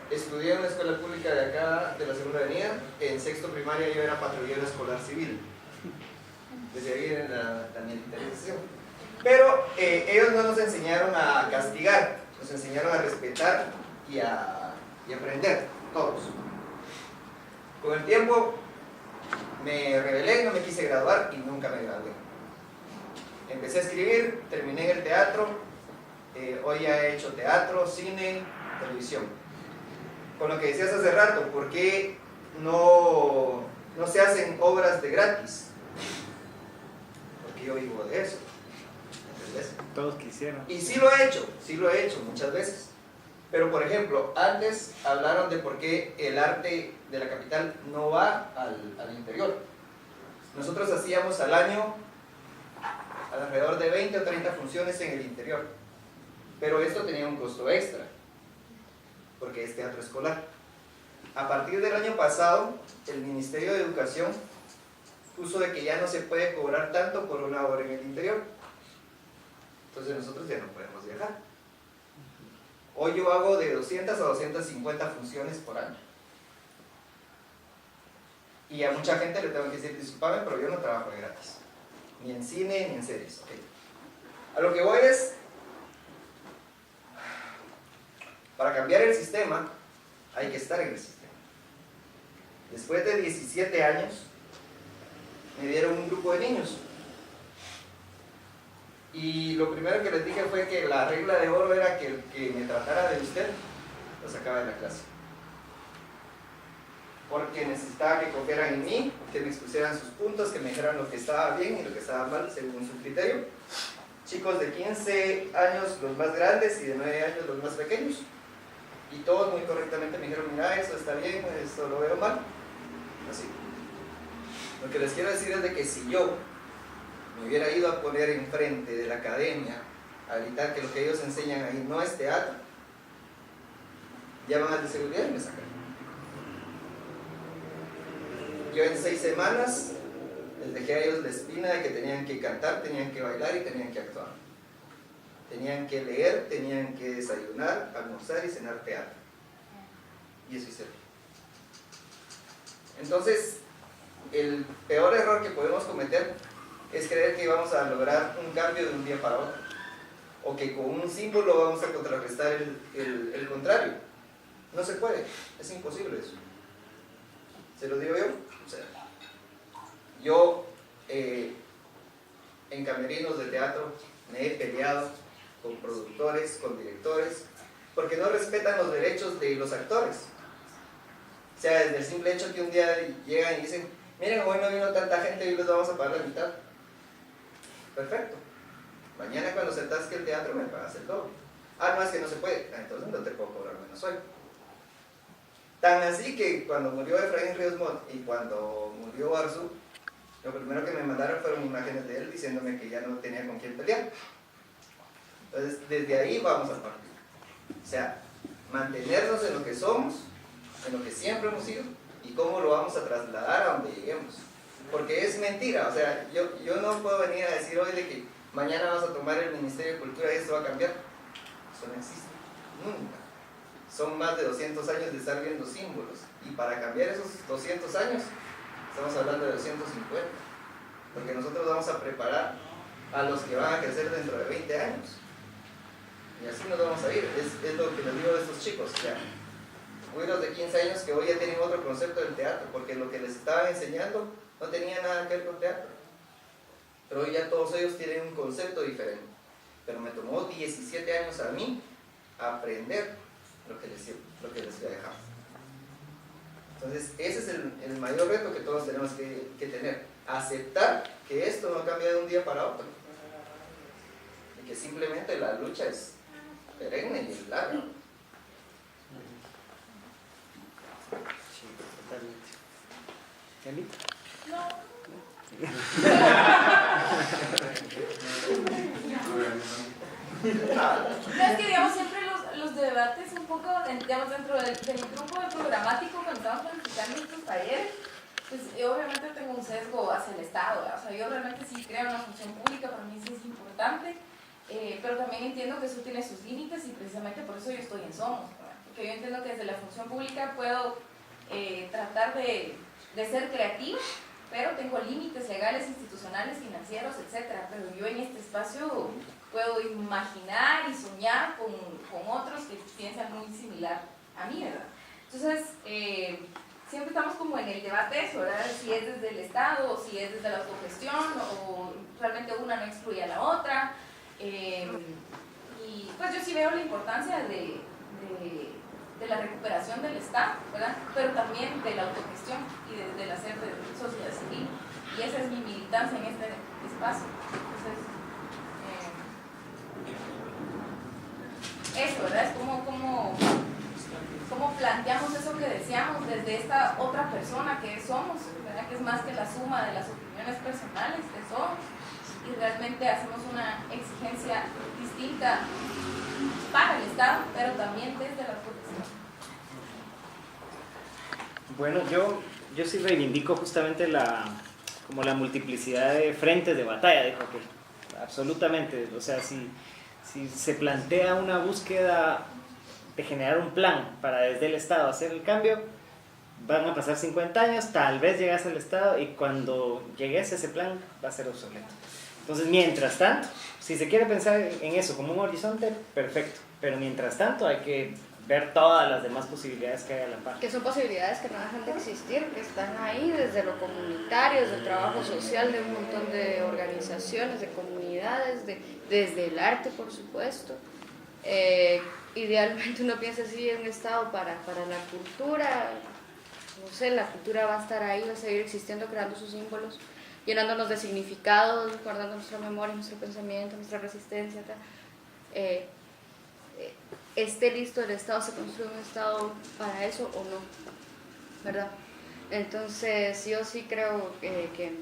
Estudié en una escuela pública de acá, de la Segunda Avenida. En sexto primaria yo era patrullero escolar civil. Desde ahí viene la militarización. Pero ellos no nos enseñaron a castigar, nos enseñaron a respetar y a aprender, todos. Con el tiempo me rebelé, no me quise graduar y nunca me gradué. Empecé a escribir, terminé en el teatro, hoy ya he hecho teatro, cine, televisión. Con lo que decías hace rato, ¿por qué no se hacen obras de gratis? Porque yo vivo de eso. ¿Entendés? Todos quisieron. Y sí lo he hecho muchas veces. Pero por ejemplo, antes hablaron de por qué el arte de la capital no va al interior. Nosotros hacíamos al año alrededor de 20 o 30 funciones en el interior. Pero esto tenía un costo extra, porque es teatro escolar. A partir del año pasado, el Ministerio de Educación puso de que ya no se puede cobrar tanto por una hora en el interior. Entonces nosotros ya no podemos viajar. Hoy yo hago de 200 a 250 funciones por año. Y a mucha gente le tengo que decir, discúlpame, pero yo no trabajo de gratis. Ni en cine, ni en series. ¿Okay? A lo que voy es, para cambiar el sistema, hay que estar en el sistema. Después de 17 años, me dieron un grupo de niños. Y lo primero que les dije fue que la regla de oro era que el que me tratara de usted, lo sacaba de la clase. Porque necesitaba que confiaran en mí, que me expusieran sus puntos, que me dijeran lo que estaba bien y lo que estaba mal según su criterio. Chicos de 15 años los más grandes y de 9 años los más pequeños. Y todos muy correctamente me dijeron, mira, eso está bien, esto lo veo mal. Así. Lo que les quiero decir es de que si yo me hubiera ido a poner enfrente de la academia a gritar que lo que ellos enseñan ahí no es teatro, llaman al de seguridad y me sacan. Yo en 6 semanas les dejé a ellos la espina de que tenían que cantar, tenían que bailar y tenían que actuar. Tenían que leer, tenían que desayunar, almorzar y cenar teatro. Y eso hicieron. Entonces, el peor error que podemos cometer es creer que vamos a lograr un cambio de un día para otro. O que con un símbolo vamos a contrarrestar el contrario. No se puede, es imposible eso. ¿Se lo digo yo? O sea, yo en camerinos de teatro me he peleado con productores, con directores, porque no respetan los derechos de los actores. O sea, desde el simple hecho que un día llegan y dicen, miren, hoy no vino tanta gente y les vamos a pagar la mitad. Perfecto. Mañana cuando se atasque el teatro me pagas el doble. Ah, no, es que no se puede. Ah, entonces no te puedo cobrar menos hoy. Tan así que cuando murió Efraín Ríos Montt y cuando murió Arzú, lo primero que me mandaron fueron imágenes de él diciéndome que ya no tenía con quién pelear. Entonces, desde ahí vamos a partir. O sea, mantenernos en lo que somos, en lo que siempre hemos sido, y cómo lo vamos a trasladar a donde lleguemos. Porque es mentira, o sea, yo no puedo venir a decir hoy de que mañana vamos a tomar el Ministerio de Cultura y esto va a cambiar. Eso no existe, nunca. Son más de 200 años de estar viendo símbolos, y para cambiar esos 200 años, estamos hablando de 250. Porque nosotros vamos a preparar a los que van a crecer dentro de 20 años. Y así nos vamos a ir, es lo que les digo de estos chicos. O sea, güeros de 15 años que hoy ya tienen otro concepto del teatro, porque lo que les estaban enseñando no tenía nada que ver con teatro. Pero hoy ya todos ellos tienen un concepto diferente. Pero me tomó 17 años a mí aprender lo que les voy a dejar. Entonces, ese es el mayor reto que todos tenemos que tener. Aceptar que esto no cambia de un día para otro. Y que simplemente la lucha es perenne y es larga. Sí, totalmente. ¿Eli? No. No, es que digamos siempre los debates un poco, digamos, dentro del grupo de programático cuando estamos planificando estos talleres, pues yo obviamente tengo un sesgo hacia el Estado, ¿verdad? O sea, yo realmente sí creo en la función pública, para mí sí es importante, pero también entiendo que eso tiene sus límites y precisamente por eso yo estoy en Somos, ¿verdad? Porque yo entiendo que desde la función pública puedo tratar de ser creativa, pero tengo límites legales, institucionales, financieros, etc. Pero yo en este espacio puedo imaginar y soñar con otros que piensan muy similar a mí, ¿verdad? Entonces, siempre estamos como en el debate eso, ¿verdad? Si es desde el Estado o si es desde la autogestión o realmente una no excluye a la otra. Y pues yo sí veo la importancia de la recuperación del Estado, ¿verdad? Pero también de la autogestión y del hacer de sociedad civil. Y esa es mi militancia en este espacio. Entonces, eso, ¿verdad? Es como planteamos eso que decíamos desde esta otra persona que somos, ¿verdad? Que es más que la suma de las opiniones personales que somos, y realmente hacemos una exigencia distinta para el Estado, pero también desde la protección. Bueno, yo sí reivindico justamente como la multiplicidad de frentes de batalla, dijo que absolutamente, o sea, si se plantea una búsqueda de generar un plan para desde el Estado hacer el cambio, van a pasar 50 años, tal vez llegas al Estado y cuando llegues a ese plan va a ser obsoleto. Entonces, mientras tanto, si se quiere pensar en eso como un horizonte, perfecto, pero mientras tanto hay que ver todas las demás posibilidades que hay a la par. Que son posibilidades que no dejan de existir, que están ahí desde lo comunitario, desde el trabajo social de un montón de organizaciones, de comunidades, desde el arte, por supuesto. Idealmente uno piensa así en un estado para la cultura, no sé, la cultura va a estar ahí, va a seguir existiendo, creando sus símbolos, llenándonos de significados, guardando nuestra memoria, nuestro pensamiento, nuestra resistencia, tal. Esté listo el Estado, se construye un Estado para eso o no, ¿verdad? Entonces yo sí creo que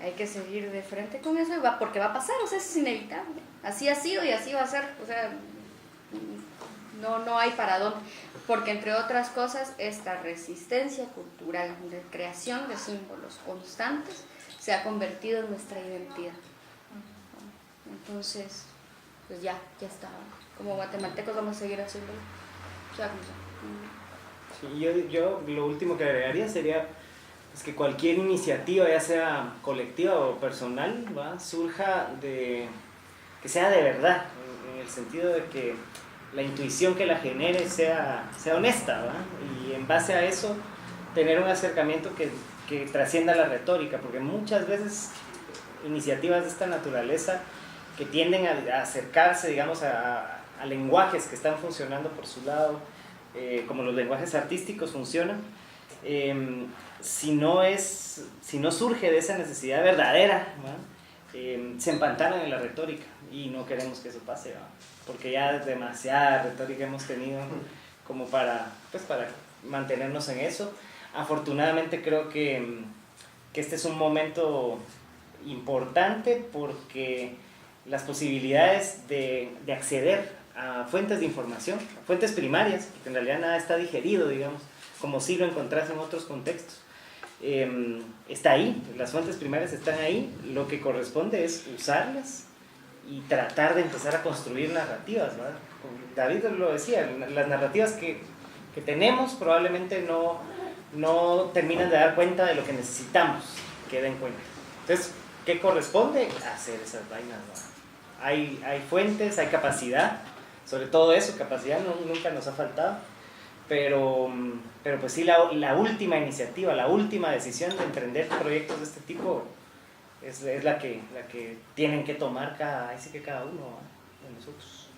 hay que seguir de frente con eso, porque va a pasar, o sea, es inevitable, así ha sido y así va a ser, o sea, no hay para dónde, porque entre otras cosas esta resistencia cultural de creación de símbolos constantes se ha convertido en nuestra identidad. Entonces, pues ya está. Como guatemaltecos vamos a seguir haciéndolo. O sea, Sí, yo lo último que agregaría sería pues, que cualquier iniciativa, ya sea colectiva o personal, ¿va? Surja que sea de verdad, en el sentido de que la intuición que la genere sea honesta, ¿va? Y en base a eso tener un acercamiento que trascienda la retórica, porque muchas veces iniciativas de esta naturaleza que tienden a acercarse, digamos, a lenguajes que están funcionando por su lado, como los lenguajes artísticos funcionan, si no surge de esa necesidad verdadera, se empantanan en la retórica y no queremos que eso pase, ¿va? Porque ya demasiada retórica hemos tenido como para mantenernos en eso. Afortunadamente creo que este es un momento importante porque las posibilidades de acceder a fuentes de información, a fuentes primarias, porque en realidad nada está digerido, digamos, como si lo encontrás en otros contextos. Está ahí, las fuentes primarias están ahí, lo que corresponde es usarlas y tratar de empezar a construir narrativas, ¿verdad? David lo decía, las narrativas que tenemos probablemente no terminan de dar cuenta de lo que necesitamos que den cuenta. Entonces, ¿qué corresponde? Hacer esas vainas, ¿verdad? Hay fuentes, hay capacidad, sobre todo eso, capacidad nunca nos ha faltado, pero pues sí, la última iniciativa, la última decisión de emprender proyectos de este tipo es la que tienen que tomar cada uno de nosotros.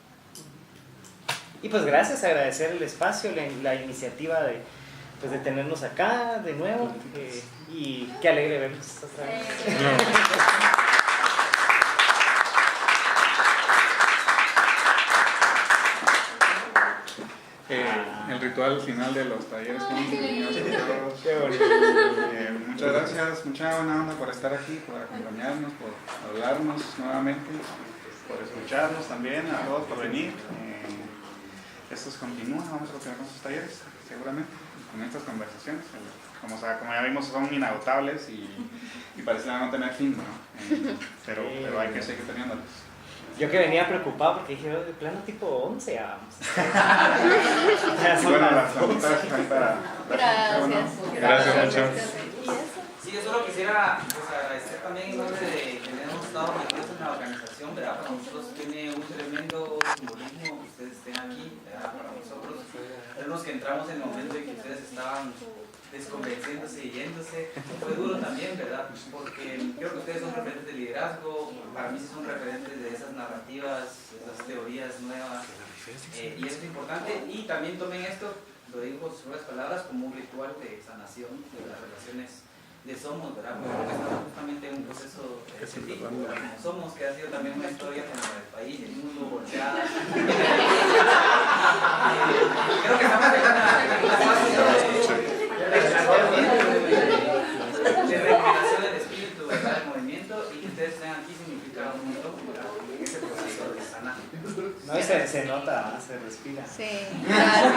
Y pues gracias, agradecer el espacio, la iniciativa de tenernos acá de nuevo, y qué alegre verlos otra vez. El ritual final de los talleres muchas gracias, mucha buena onda por estar aquí, por acompañarnos, por hablarnos nuevamente, por escucharnos también, a todos por venir. Estos continúan, vamos a continuar con sus talleres seguramente, con estas conversaciones, como ya vimos son inagotables y parecen no tener fin, ¿no? Pero hay que seguir teniéndolos. Yo que venía preocupado porque dije, de plano tipo 11 ya vamos. Bueno, las preguntas están para... Gracias mucho. Sí, yo solo quisiera agradecer también en nombre de que hemos estado metidos en la organización, ¿verdad? Para nosotros tiene un tremendo simbolismo que ustedes estén aquí, ¿verdad? Para nosotros, los que entramos en el momento en que ustedes estaban desconvenciéndose y yéndose, fue duro también, ¿verdad? Porque creo que ustedes son referentes de liderazgo, para mí sí son referentes de esas narrativas, esas teorías nuevas, y eso es importante. Y también tomen esto, lo digo con sus propias palabras, como un ritual de sanación de las relaciones de Somos, ¿verdad? Porque estamos justamente en un proceso científico, como Somos, que ha sido también una historia como del país, el mundo golpeada. Creo que estamos en una fase de recreación del espíritu, ¿verdad? Del movimiento, y que ustedes estén aquí significa un montón, ¿verdad? En ese proceso de sanar. No, se nota, se respira. Sí, claro.